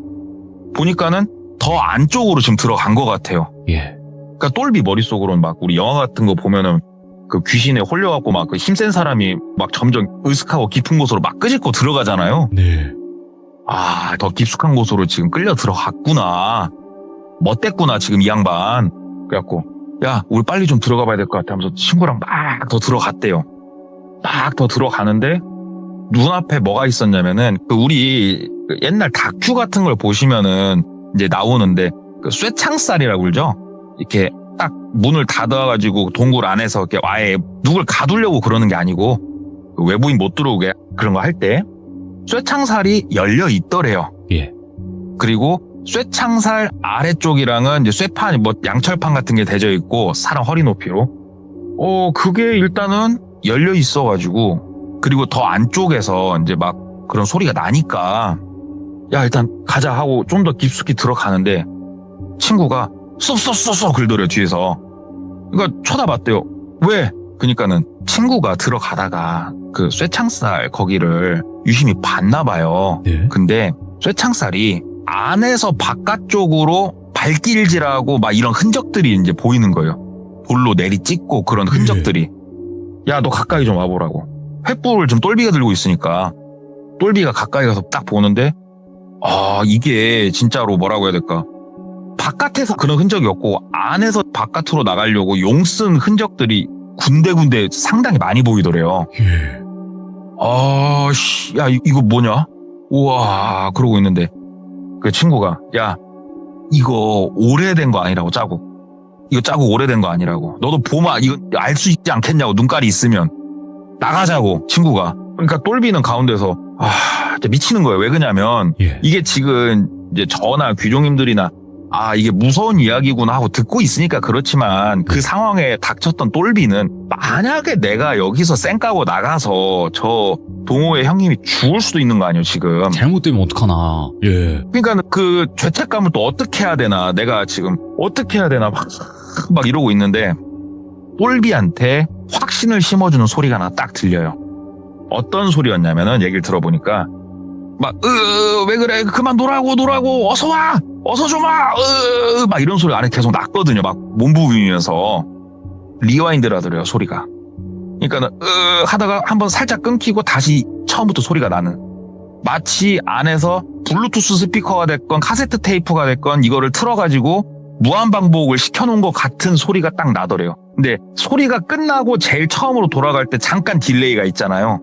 보니까는 더 안쪽으로 지금 들어간 것 같아요. 그러니까 똘비 머릿속으로는 막 우리 영화 같은 거 보면은 그 귀신에 홀려갖고 막 그 힘센 사람이 막 점점 으슥하고 깊은 곳으로 막 끄집고 들어가잖아요. 더 깊숙한 곳으로 지금 끌려 들어갔구나. 멋댔구나, 지금 이 양반. 그래갖고, 야, 우리 빨리 좀 들어가 봐야 될 것 같아 하면서 친구랑 막 더 들어갔대요. 막 더 들어가는데, 눈앞에 뭐가 있었냐면은, 우리 옛날 다큐 같은 걸 보시면은, 이제 나오는데, 쇠창살이라고 그러죠? 이렇게 딱 문을 닫아가지고 동굴 안에서 이렇게 아예 누굴 가두려고 그러는 게 아니고, 외부인 못 들어오게 그런 거 할 때, 쇠창살이 열려 있더래요. 그리고 쇠창살 아래쪽이랑은 이제 쇠판, 양철판 같은 게 대져 있고, 사람 허리 높이로. 그게 일단은 열려 있어가지고, 그리고 더 안쪽에서 이제 막 그런 소리가 나니까, 야, 일단 가자 하고 좀 더 깊숙이 들어가는데, 친구가 쏙 그러더래요, 뒤에서. 그러니까 쳐다봤대요. 왜? 그러니까는 친구가 들어가다가 그 쇠창살 거기를 유심히 봤나 봐요. 근데 쇠창살이 안에서 바깥쪽으로 발길질하고 막 이런 흔적들이 이제 보이는 거예요. 볼로 내리 찍고 그런 흔적들이. 야, 너 가까이 좀 와보라고. 횃불을 좀 똘비가 들고 있으니까 똘비가 가까이 가서 딱 보는데 이게 진짜로 뭐라고 해야 될까? 바깥에서 그런 흔적이 없고 안에서 바깥으로 나가려고 용 쓴 흔적들이 군데군데 상당히 많이 보이더래요. 야, 이거 뭐냐? 우와, 그러고 있는데 그 친구가, 야, 이거 오래된 거 아니라고, 자국. 이거 자국 오래된 거 아니라고. 너도 보마, 이거 알 수 있지 않겠냐고, 눈깔이 있으면. 나가자고, 친구가. 그러니까 똘비는 가운데서, 진짜 미치는 거예요. 왜 그러냐면, 이게 지금 이제 저나 귀종님들이나 이게 무서운 이야기구나 하고 듣고 있으니까 그렇지만 그 상황에 닥쳤던 똘비는 만약에 내가 여기서 쌩 까고 나가서 저 동호회 형님이 죽을 수도 있는 거 아니에요, 지금. 잘못되면 어떡하나. 예. 그러니까 그 죄책감을 또 어떻게 해야 되나, 내가 지금 어떻게 해야 되나 막 이러고 있는데 똘비한테 확신을 심어주는 소리가 하나 딱 들려요. 어떤 소리였냐면은 얘기를 들어보니까 막 왜 그래, 그만 놀라고 어서 와, 어서 좀 와, 막 이런 소리 안에 계속 났거든요. 막 몸부비면서 리와인드를 하더래요, 소리가. 그러니까 하다가 한번 살짝 끊기고 다시 처음부터 소리가 나는, 마치 안에서 블루투스 스피커가 됐건 카세트 테이프가 됐건 이거를 틀어가지고 무한반복을 시켜놓은 것 같은 소리가 딱 나더래요. 근데 소리가 끝나고 제일 처음으로 돌아갈 때 잠깐 딜레이가 있잖아요.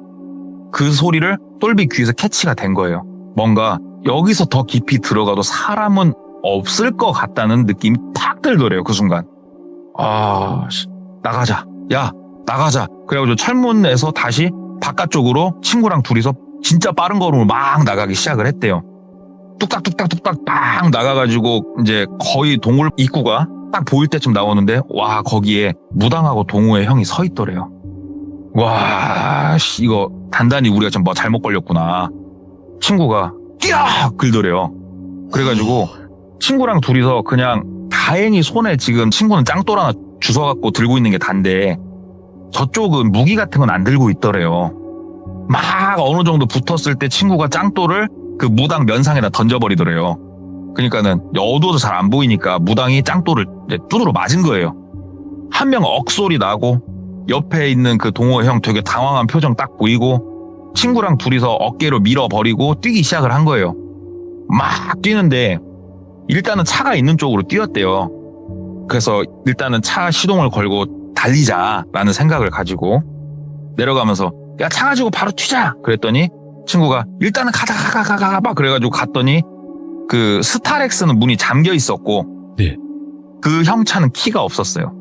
그 소리를 똘비 귀에서 캐치가 된 거예요. 뭔가 여기서 더 깊이 들어가도 사람은 없을 것 같다는 느낌이 팍 들더래요, 그 순간. 나가자. 야, 나가자. 그래가지고 철문에서 다시 바깥쪽으로 친구랑 둘이서 진짜 빠른 걸음으로 막 나가기 시작을 했대요. 뚝딱뚝딱뚝딱 막 나가가지고 이제 거의 동굴 입구가 딱 보일 때쯤 나오는데, 와, 거기에 무당하고 동호회 형이 서 있더래요. 와, 이거 단단히 우리가 좀 뭐 잘못 걸렸구나. 친구가 뛰어! 긁더래요. 그래가지고 친구랑 둘이서 그냥 다행히 손에 지금 친구는 짱돌 하나 주워갖고 들고 있는 게 단데 저쪽은 무기 같은 건 안 들고 있더래요. 막 어느 정도 붙었을 때 친구가 짱돌을 그 무당 면상에다 던져버리더래요. 그러니까는 어두워서 잘 안 보이니까 무당이 짱돌을 이제 두드러 맞은 거예요. 한 명 억소리 나고 옆에 있는 그 동호회 형 되게 당황한 표정 딱 보이고 친구랑 둘이서 어깨로 밀어버리고 뛰기 시작을 한 거예요. 막 뛰는데 일단은 차가 있는 쪽으로 뛰었대요. 그래서 일단은 차 시동을 걸고 달리자라는 생각을 가지고 내려가면서 야, 차 가지고 바로 튀자 그랬더니 친구가 일단은 가자 막 그래가지고 갔더니 그 스타렉스는 문이 잠겨 있었고 네. 그 형 차는 키가 없었어요.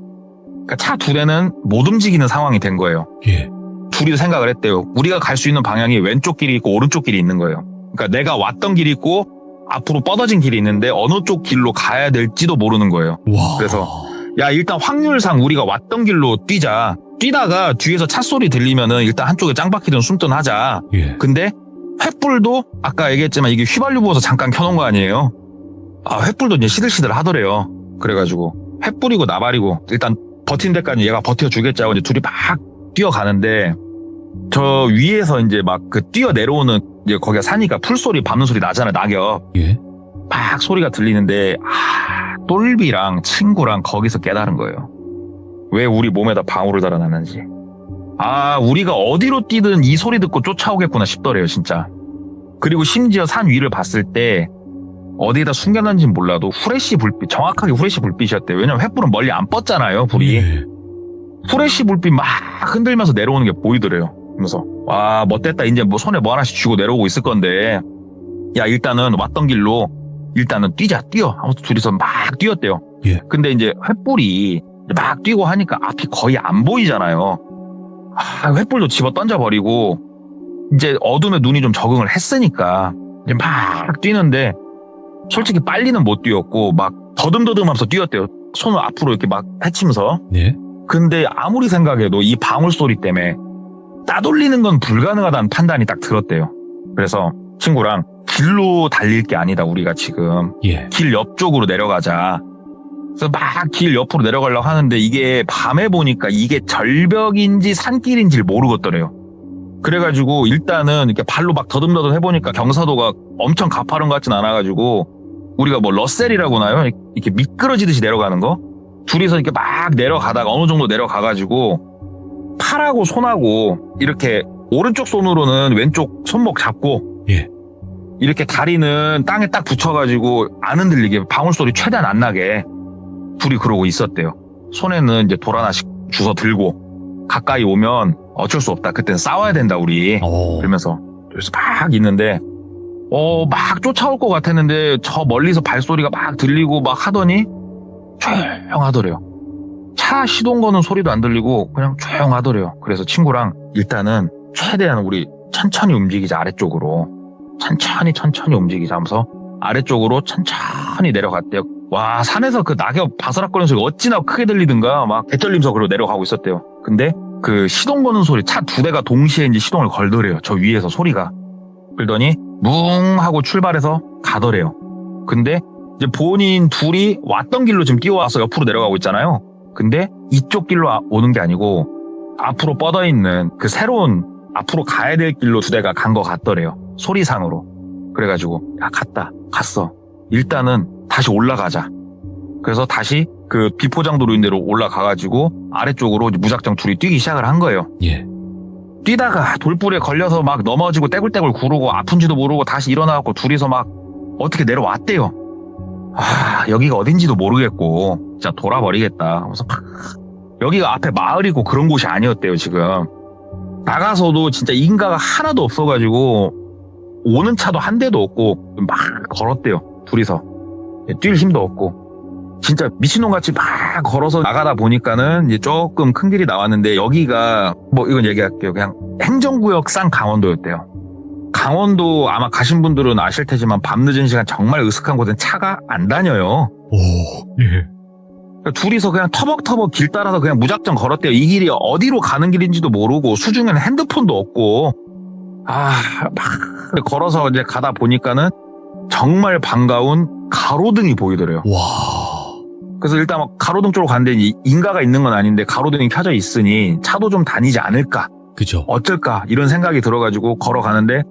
그러니까 차 두 대는 못 움직이는 상황이 된 거예요. 예. 둘이 생각을 했대요. 우리가 갈 수 있는 방향이 왼쪽 길이 있고 오른쪽 길이 있는 거예요. 그러니까 내가 왔던 길이 있고 앞으로 뻗어진 길이 있는데 어느 쪽 길로 가야 될지도 모르는 거예요. 와. 그래서 야, 일단 확률상 우리가 왔던 길로 뛰자. 뛰다가 뒤에서 차 소리 들리면은 일단 한쪽에 짱박히든 숨든 하자. 예. 근데 횃불도 아까 얘기했지만 이게 휘발유 부어서 잠깐 켜놓은 거 아니에요. 횃불도 이제 시들시들 하더래요. 그래가지고 횃불이고 나발이고 일단 버틴 데까지 얘가 버텨주겠지 하고 이제 둘이 막 뛰어가는데 저 위에서 이제 막 그 뛰어 내려오는 이제 거기가 산이니까 풀소리 밟는 소리 나잖아요. 낙엽. 예. 막 소리가 들리는데 똘비랑 친구랑 거기서 깨달은 거예요. 왜 우리 몸에다 방울을 달아놨는지. 우리가 어디로 뛰든 이 소리 듣고 쫓아오겠구나 싶더래요, 진짜. 그리고 심지어 산 위를 봤을 때 어디에다 숨겨놨는지는 몰라도 후레쉬 불빛, 정확하게 후레쉬 불빛이었대요. 왜냐면 횃불은 멀리 안 뻗잖아요, 불이. 예. 후레쉬 불빛 막 흔들면서 내려오는 게 보이더래요. 그러면서 와, 멋됐다. 이제 뭐 손에 뭐 하나씩 쥐고 내려오고 있을 건데 야, 일단은 왔던 길로 일단은 뛰어. 아무튼 둘이서 막 뛰었대요. 예. 근데 이제 횃불이 막 뛰고 하니까 앞이 거의 안 보이잖아요. 횃불도 집어 던져버리고 이제 어둠에 눈이 좀 적응을 했으니까 이제 막 뛰는데 솔직히 빨리는 못 뛰었고 막 더듬더듬하면서 뛰었대요. 손을 앞으로 이렇게 막 헤치면서. 네. 근데 아무리 생각해도 이 방울 소리 때문에 따돌리는 건 불가능하다는 판단이 딱 들었대요. 그래서 친구랑 길로 달릴 게 아니다, 우리가 지금. 예. 길 옆쪽으로 내려가자. 그래서 막 길 옆으로 내려가려고 하는데 이게 밤에 보니까 이게 절벽인지 산길인지를 모르겠더래요. 그래가지고 일단은 이렇게 발로 막 더듬더듬 해보니까 경사도가 엄청 가파른 것 같진 않아가지고 우리가 뭐 러셀이라고 나요? 이렇게 미끄러지듯이 내려가는 거? 둘이서 이렇게 막 내려가다가 어느 정도 내려가가지고 팔하고 손하고 이렇게 오른쪽 손으로는 왼쪽 손목 잡고 예. 이렇게 다리는 땅에 딱 붙여가지고 안 흔들리게 방울 소리 최대한 안 나게 둘이 그러고 있었대요. 손에는 이제 돌 하나씩 주워 들고 가까이 오면 어쩔 수 없다. 그때는 싸워야 된다 우리. 그러면서 막 있는데 막 쫓아올 것 같았는데 저 멀리서 발소리가 막 들리고 막 하더니 조용하더래요. 차 시동 거는 소리도 안 들리고 그냥 조용하더래요. 그래서 친구랑 일단은 최대한 우리 천천히 움직이자, 아래쪽으로. 천천히 움직이자 하면서 아래쪽으로 천천히 내려갔대요. 와, 산에서 그 낙엽 바스락거리는 소리가 어찌나 크게 들리든가 막 개떨림서 그러고 내려가고 있었대요. 근데 그 시동 거는 소리, 차 2대가 동시에 이제 시동을 걸더래요. 저 위에서 소리가. 그러더니 뭉 하고 출발해서 가더래요. 근데 이제 본인 둘이 왔던 길로 지금 뛰어와서 옆으로 내려가고 있잖아요. 근데 이쪽 길로 오는 게 아니고 앞으로 뻗어 있는 그 새로운 앞으로 가야 될 길로 2대가 간 것 같더래요. 소리상으로. 그래가지고 야 갔어. 일단은 다시 올라가자. 그래서 다시 그 비포장도로 인대로 올라가가지고 아래쪽으로 이제 무작정 둘이 뛰기 시작을 한 거예요. 예. 뛰다가 돌불에 걸려서 막 넘어지고 떼굴떼굴 구르고 아픈지도 모르고 다시 일어나갖고 둘이서 막 어떻게 내려왔대요. 여기가 어딘지도 모르겠고 진짜 돌아버리겠다. 그래서 여기가 앞에 마을이고 그런 곳이 아니었대요. 지금 나가서도 진짜 인가가 하나도 없어가지고 오는 차도 한 대도 없고 막 걸었대요. 둘이서 뛸 힘도 없고 진짜 미친놈같이 막 걸어서 나가다 보니까는 이제 조금 큰 길이 나왔는데 여기가 뭐 이건 얘기할게요. 그냥 행정구역 쌍 강원도였대요. 강원도 아마 가신 분들은 아실 테지만 밤늦은 시간 정말 으슥한 곳은 차가 안 다녀요. 오, 예. 그러니까 둘이서 그냥 터벅터벅 길 따라서 그냥 무작정 걸었대요. 이 길이 어디로 가는 길인지도 모르고 수중에는 핸드폰도 없고 막 걸어서 이제 가다 보니까는 정말 반가운 가로등이 보이더래요. 와. 그래서 일단 막 가로등 쪽으로 갔는데 인가가 있는 건 아닌데 가로등이 켜져 있으니 차도 좀 다니지 않을까? 그죠. 어쩔까? 이런 생각이 들어가지고 걸어가는데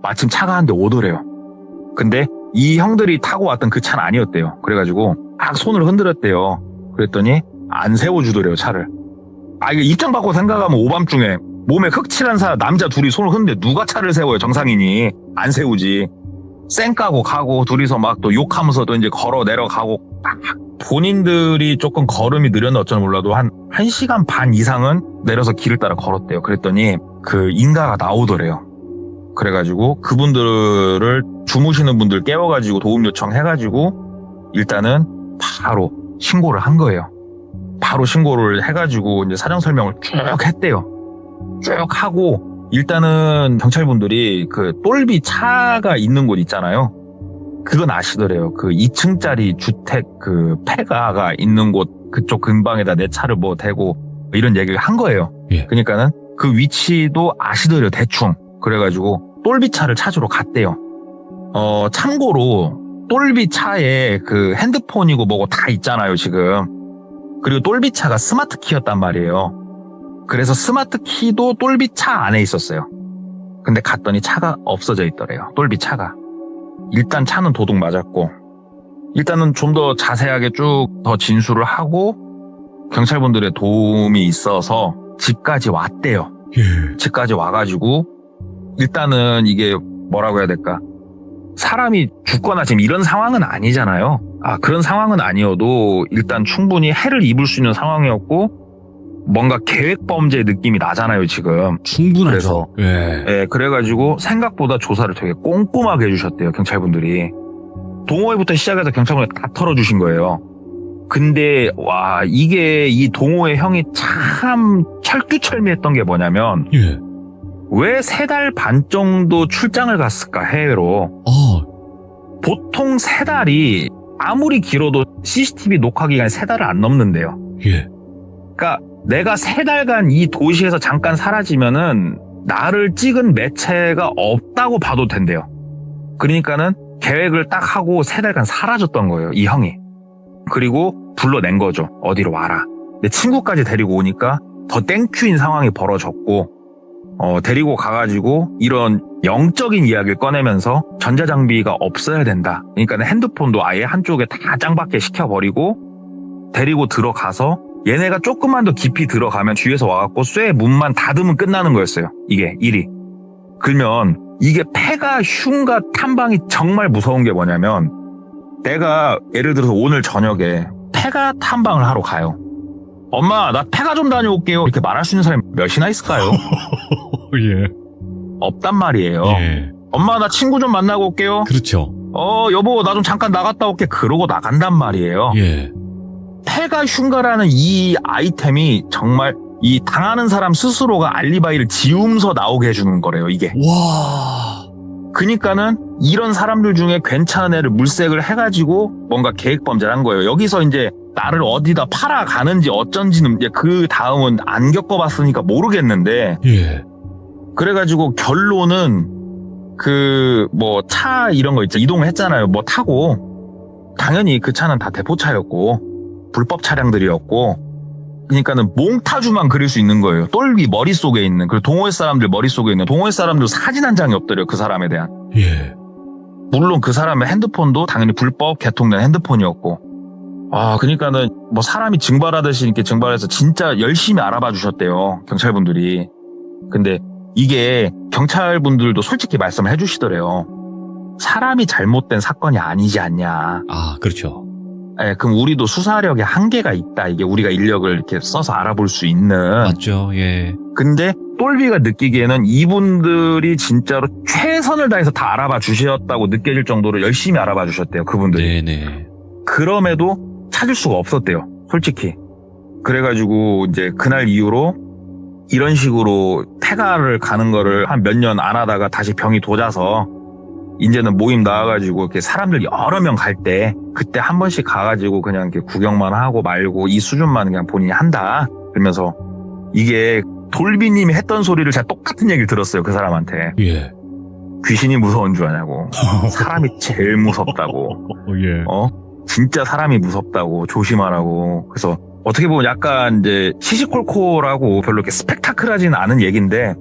마침 차가 한 대 오더래요. 근데 이 형들이 타고 왔던 그 차는 아니었대요. 그래가지고 막 손을 흔들었대요. 그랬더니 안 세워주더래요, 차를. 이게 입장 바꿔 생각하면 오밤중에 몸에 흑칠한 남자 둘이 손을 흔드는데 누가 차를 세워요, 정상인이. 안 세우지. 쌩 까고 가고 둘이서 막 또 욕하면서 또 이제 걸어 내려가고 본인들이 조금 걸음이 느렸나 어쩌나 몰라도 한 1시간 반 이상은 내려서 길을 따라 걸었대요. 그랬더니 그 인가가 나오더래요. 그래가지고 그분들을 주무시는 분들 깨워가지고 도움 요청해가지고 일단은 바로 신고를 한 거예요. 바로 신고를 해가지고 이제 사정 설명을 쭉 했대요. 쭉 하고 일단은 경찰분들이 그 똘비 차가 있는 곳 있잖아요. 그건 아시더래요. 그 2층짜리 주택 그 폐가가 있는 곳 그쪽 근방에다 내 차를 뭐 대고 이런 얘기를 한 거예요. 예. 그러니까는 그 위치도 아시더래요. 대충. 그래가지고 똘비 차를 찾으러 갔대요. 참고로 똘비 차에 그 핸드폰이고 뭐고 다 있잖아요, 지금. 그리고 똘비 차가 스마트 키였단 말이에요. 그래서 스마트 키도 똘비 차 안에 있었어요. 근데 갔더니 차가 없어져 있더래요. 똘비 차가. 일단 차는 도둑 맞았고 일단은 좀 더 자세하게 쭉 더 진술을 하고 경찰분들의 도움이 있어서 집까지 왔대요. 예. 집까지 와가지고 일단은 이게 뭐라고 해야 될까? 사람이 죽거나 지금 이런 상황은 아니잖아요. 그런 상황은 아니어도 일단 충분히 해를 입을 수 있는 상황이었고 뭔가 계획범죄 느낌이 나잖아요, 지금. 충분하죠. 예. 예, 그래가지고 생각보다 조사를 되게 꼼꼼하게 해주셨대요, 경찰분들이. 동호회부터 시작해서 경찰분이 다 털어주신 거예요. 근데 와, 이게 이 동호회 형이 참 철두철미했던 게 뭐냐면 예. 왜 3달 반 정도 출장을 갔을까, 해외로. 보통 3달이 아무리 길어도 CCTV 녹화 기간이 3달을 안 넘는데요. 예. 그러니까 내가 3달간 이 도시에서 잠깐 사라지면은 나를 찍은 매체가 없다고 봐도 된대요. 그러니까는 계획을 딱 하고 3달간 사라졌던 거예요, 이 형이. 그리고 불러낸 거죠. 어디로 와라. 내 친구까지 데리고 오니까 더 땡큐인 상황이 벌어졌고 데리고 가가지고 이런 영적인 이야기를 꺼내면서 전자장비가 없어야 된다. 그러니까 핸드폰도 아예 한쪽에 다 짱박게 시켜버리고 데리고 들어가서 얘네가 조금만 더 깊이 들어가면 뒤에서 와갖고 쇠 문만 닫으면 끝나는 거였어요. 이게 일이. 그러면 이게 폐가 흉가 탐방이 정말 무서운 게 뭐냐면 내가 예를 들어서 오늘 저녁에 폐가 탐방을 하러 가요. 엄마, 나 폐가 좀 다녀올게요. 이렇게 말할 수 있는 사람이 몇이나 있을까요? 예. 없단 말이에요. 예. 엄마, 나 친구 좀 만나고 올게요. 그렇죠. 여보, 나 좀 잠깐 나갔다 올게. 그러고 나간단 말이에요. 예. 폐가 흉가라는 이 아이템이 정말 이 당하는 사람 스스로가 알리바이를 지우면서 나오게 해주는 거래요, 이게. 와. 그니까는 이런 사람들 중에 괜찮은 애를 물색을 해가지고 뭔가 계획범죄를 한 거예요. 여기서 이제 나를 어디다 팔아가는지 어쩐지는 이제 그 다음은 안 겪어봤으니까 모르겠는데 예. 그래가지고 결론은 그 뭐 차 이런 거 있죠. 이동을 했잖아요. 뭐 타고 당연히 그 차는 다 대포차였고 불법 차량들이었고 그러니까는 몽타주만 그릴 수 있는 거예요. 똘비 머릿속에 있는 그 동호회 사람들 머릿속에 있는 동호회 사람들 사진 한 장이 없더래요. 그 사람에 대한. 예. 물론 그 사람의 핸드폰도 당연히 불법 개통된 핸드폰이었고 그러니까는 뭐 사람이 증발하듯이 이렇게 증발해서 진짜 열심히 알아봐 주셨대요. 경찰분들이. 근데 이게 경찰분들도 솔직히 말씀을 해주시더래요. 사람이 잘못된 사건이 아니지 않냐. 아, 그렇죠. 예, 그럼 우리도 수사력에 한계가 있다. 이게 우리가 인력을 이렇게 써서 알아볼 수 있는. 맞죠. 예. 근데 똘비가 느끼기에는 이분들이 진짜로 최선을 다해서 다 알아봐 주셨다고 느껴질 정도로 열심히 알아봐 주셨대요. 그분들이. 네네. 그럼에도 찾을 수가 없었대요. 솔직히. 그래가지고 이제 그날 이후로 이런 식으로 태가를 가는 거를 한 몇 년 안 하다가 다시 병이 도져서 이제는 모임 나와가지고 이렇게 사람들 여러 명 갈 때 그때 한 번씩 가가지고 그냥 이렇게 구경만 하고 말고 이 수준만 그냥 본인이 한다. 그러면서 이게 돌비님이 했던 소리를 제가 똑같은 얘기를 들었어요. 그 사람한테. 예. 귀신이 무서운 줄 아냐고. 사람이 제일 무섭다고. 예. 진짜 사람이 무섭다고 조심하라고. 그래서 어떻게 보면 약간 이제 시시콜콜하고 별로 이렇게 스펙타클하지는 않은 얘기인데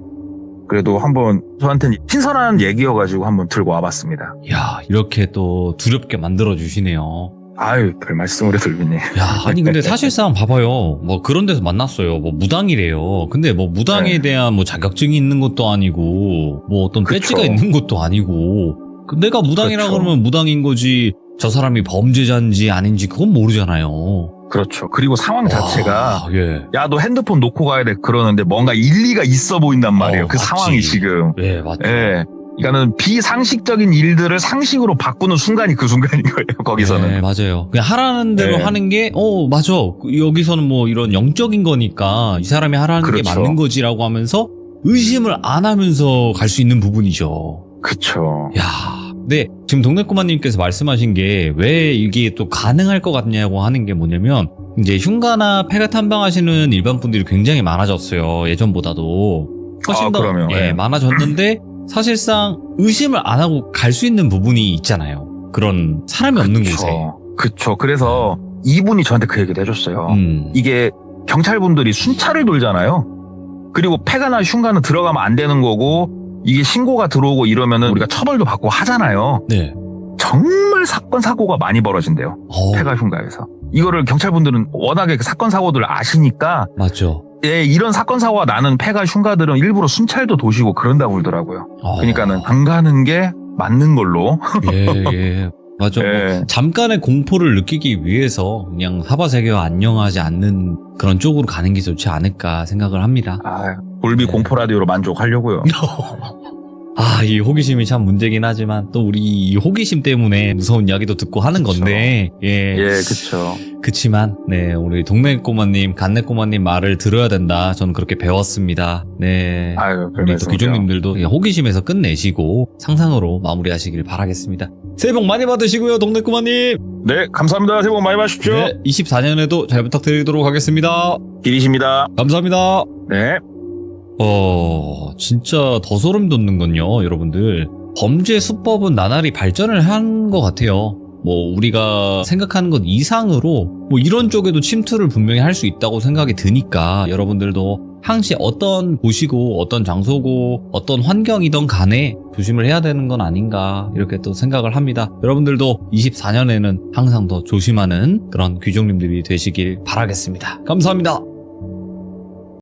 그래도 한번 저한테는 신선한 얘기여가지고 한번 들고 와봤습니다. 야, 이렇게 또 두렵게 만들어주시네요. 아유, 별 말씀을 돌비님. 야, 아니, 근데 사실상 봐봐요. 뭐 그런 데서 만났어요. 뭐 무당이래요. 근데 뭐 무당에 네. 대한 뭐 자격증이 있는 것도 아니고, 뭐 어떤 그쵸. 배지가 있는 것도 아니고, 내가 무당이라 그쵸. 그러면 무당인 거지, 저 사람이 범죄자인지 아닌지 그건 모르잖아요. 그렇죠. 그리고 상황 자체가 예. 야, 너 핸드폰 놓고 가야 돼. 그러는데 뭔가 일리가 있어 보인단 말이에요. 그 맞지. 상황이 지금. 예, 맞죠. 예. 그러니까는 비상식적인 일들을 상식으로 바꾸는 순간이 그 순간인 거예요. 거기서는. 네, 맞아요. 그냥 하라는 대로 네. 하는 게, 맞아. 여기서는 뭐 이런 영적인 거니까 이 사람이 하라는 게 그렇죠. 맞는 거지라고 하면서 의심을 안 하면서 갈 수 있는 부분이죠. 그쵸. 야, 근데 지금 동네꼬마님께서 말씀하신 게 왜 이게 또 가능할 것 같냐고 하는 게 뭐냐면 이제 흉가나 폐가 탐방하시는 일반 분들이 굉장히 많아졌어요. 예전보다도 훨씬 더 그럼요. 예. 많아졌는데 사실상 의심을 안 하고 갈 수 있는 부분이 있잖아요. 그런 사람이 없는 곳에. 그쵸. 그래서 이분이 저한테 그 얘기를 해줬어요. 음. 이게 경찰분들이 순찰을 돌잖아요. 그리고 폐가나 흉가는 들어가면 안 되는 거고 이게 신고가 들어오고 이러면은 우리가 처벌도 받고 하잖아요. 네. 정말 사건 사고가 많이 벌어진대요. 폐가 흉가에서. 이거를 경찰분들은 워낙에 그 사건 사고들을 아시니까 맞죠. 예, 이런 사건 사고가 나는 폐가 흉가들은 일부러 순찰도 도시고 그런다고 그러더라고요. 그러니까는 안 가는 게 맞는 걸로. 예. 맞아. 예. 잠깐의 공포를 느끼기 위해서 그냥 사바세계와 안녕하지 않는 그런 쪽으로 가는 게 좋지 않을까 생각을 합니다. 돌비 네. 공포 라디오로 만족하려고요. 이 호기심이 참 문제긴 하지만 또 우리 이 호기심 때문에 무서운 이야기도 듣고 하는 그쵸. 건데 예, 그쵸. 그치만 네 우리 동네꼬마님 간네꼬마님 말을 들어야 된다. 저는 그렇게 배웠습니다. 네. 아유, 별 우리 또 말씀을요. 귀족님들도 호기심에서 끝내시고 상상으로 마무리하시길 바라겠습니다. 새해 복 많이 받으시고요, 동네꼬마님. 네, 감사합니다. 새해 복 많이 받으십시오. 네, 24년에도 잘 부탁드리도록 하겠습니다. 길이십니다. 감사합니다. 네. 진짜 더 소름 돋는 건요, 여러분들. 범죄 수법은 나날이 발전을 한 것 같아요. 뭐, 우리가 생각하는 것 이상으로, 뭐, 이런 쪽에도 침투를 분명히 할 수 있다고 생각이 드니까, 여러분들도 항시 어떤 곳이고, 어떤 장소고, 어떤 환경이든 간에 조심을 해야 되는 건 아닌가, 이렇게 또 생각을 합니다. 여러분들도 24년에는 항상 더 조심하는 그런 귀족님들이 되시길 바라겠습니다. 감사합니다.